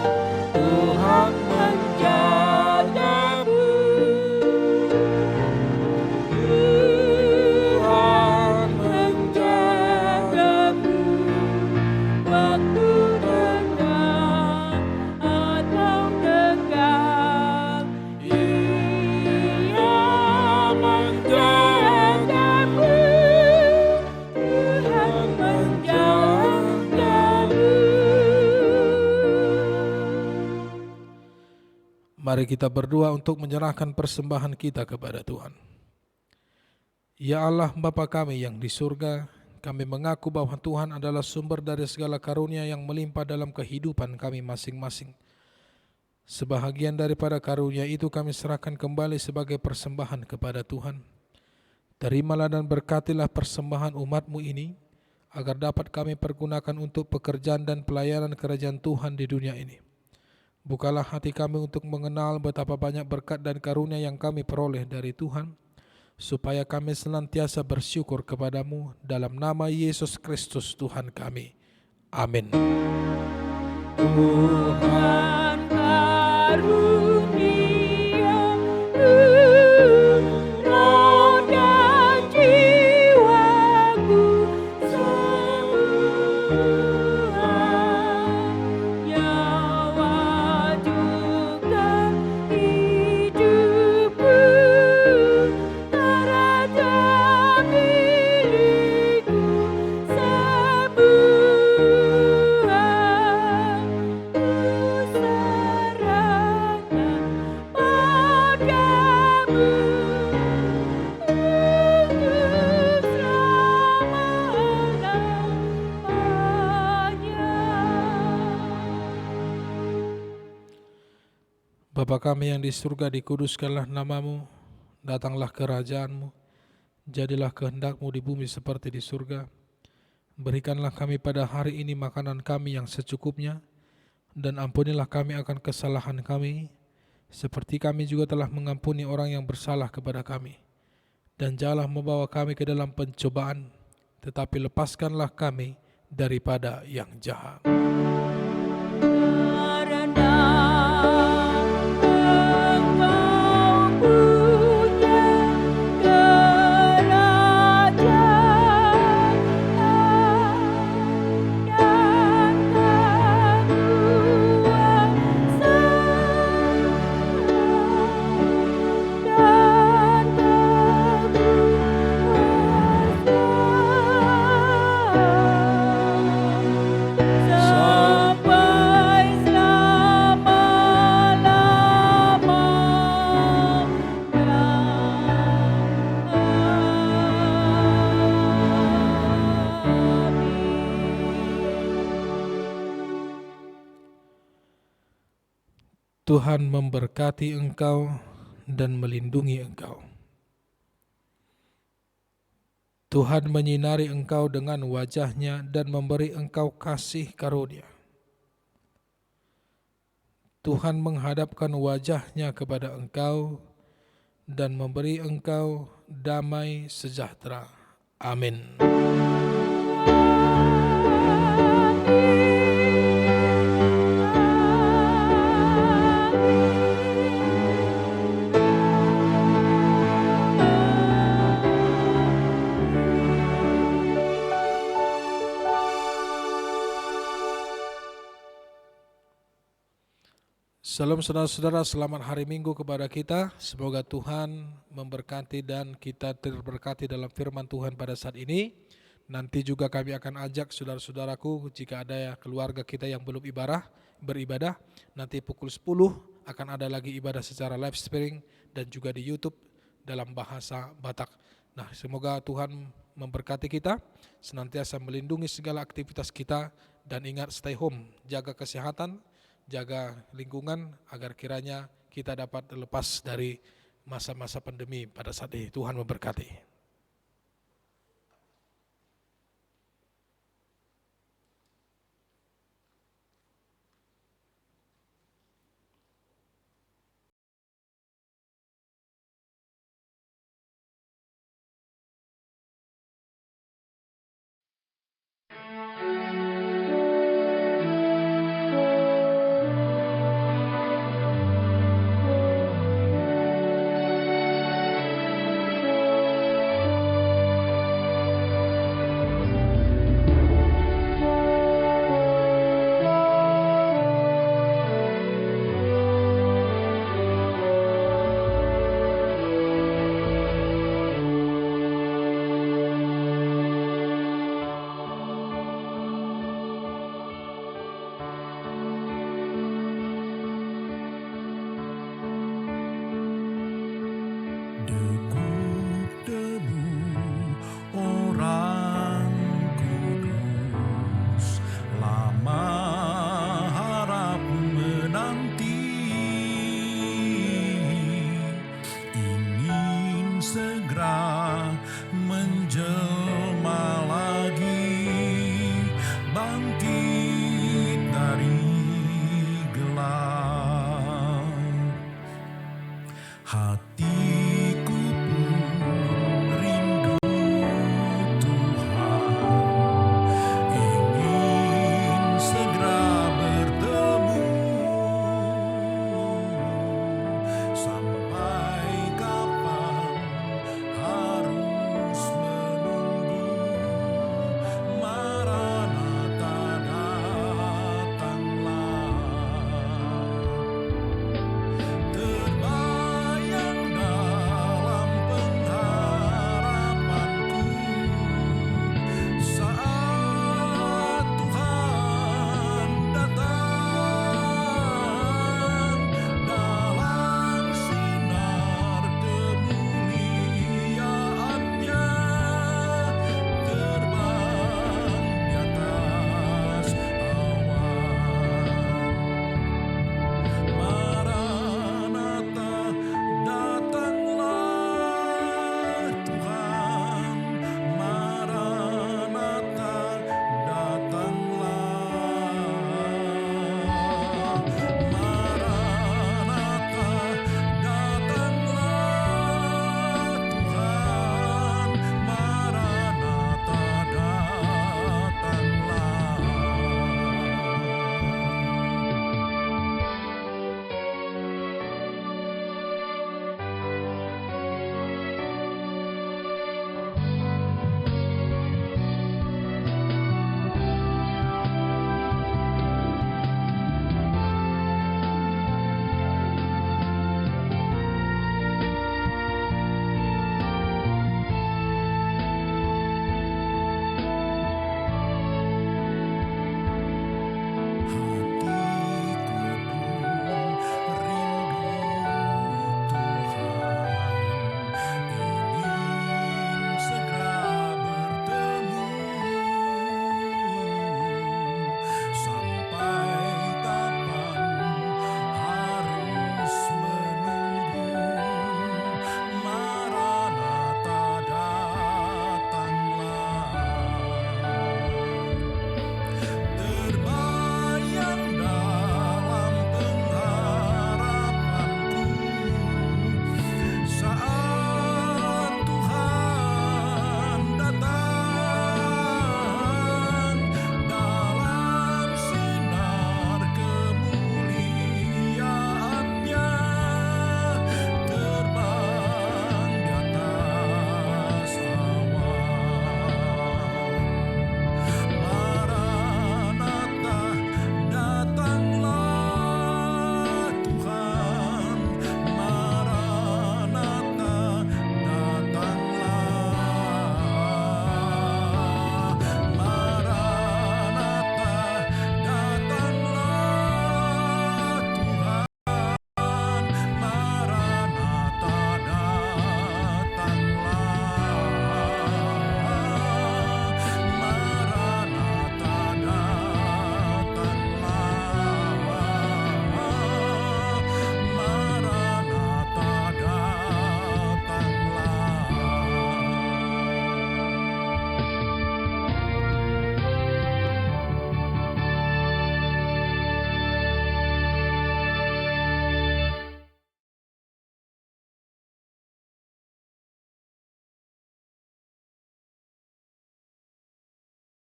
Tuhan menjagamu. Tuhan menjagamu waktu tenang atau tegang. Ia menjagamu. Tuhan menjagamu. Mari kita berdoa untuk menyerahkan persembahan kita kepada Tuhan. Ya Allah Bapa kami yang di surga, kami mengaku bahwa Tuhan adalah sumber dari segala karunia yang melimpah dalam kehidupan kami masing-masing. Sebahagian daripada karunia itu kami serahkan kembali sebagai persembahan kepada Tuhan. Terimalah dan berkatilah persembahan umat-Mu ini, agar dapat kami pergunakan untuk pekerjaan dan pelayanan kerajaan Tuhan di dunia ini. Bukalah hati kami untuk mengenal betapa banyak berkat dan karunia yang kami peroleh dari Tuhan, supaya kami senantiasa bersyukur kepada-Mu dalam nama Yesus Kristus Tuhan kami. Amin. Tuhan karunia roh dan jiwaku semua, nyawa juga hidupku, raja milikku semua. Bapa kami yang di surga, dikuduskanlah nama-Mu, datanglah kerajaan-Mu, jadilah kehendak-Mu di bumi seperti di surga. Berikanlah kami pada hari ini makanan kami yang secukupnya, dan ampunilah kami akan kesalahan kami, seperti kami juga telah mengampuni orang yang bersalah kepada kami. Dan janganlah membawa kami ke dalam pencobaan, tetapi lepaskanlah kami daripada yang jahat. Karena Tuhan memberkati engkau dan melindungi engkau. Tuhan menyinari engkau dengan wajah-Nya dan memberi engkau kasih karunia. Tuhan menghadapkan wajah-Nya kepada engkau dan memberi engkau damai sejahtera. Amin. Salam saudara-saudara, selamat hari Minggu kepada kita. Semoga Tuhan memberkati dan kita terberkati dalam firman Tuhan pada saat ini. Nanti juga kami akan ajak saudara-saudaraku, jika ada keluarga kita yang belum beribadah, nanti pukul 10 akan ada lagi ibadah secara live streaming dan juga di YouTube dalam bahasa Batak. Nah, semoga Tuhan memberkati kita, senantiasa melindungi segala aktivitas kita, dan ingat stay home, jaga kesehatan, jaga lingkungan agar kiranya kita dapat lepas dari masa-masa pandemi pada saat ini. Tuhan memberkati.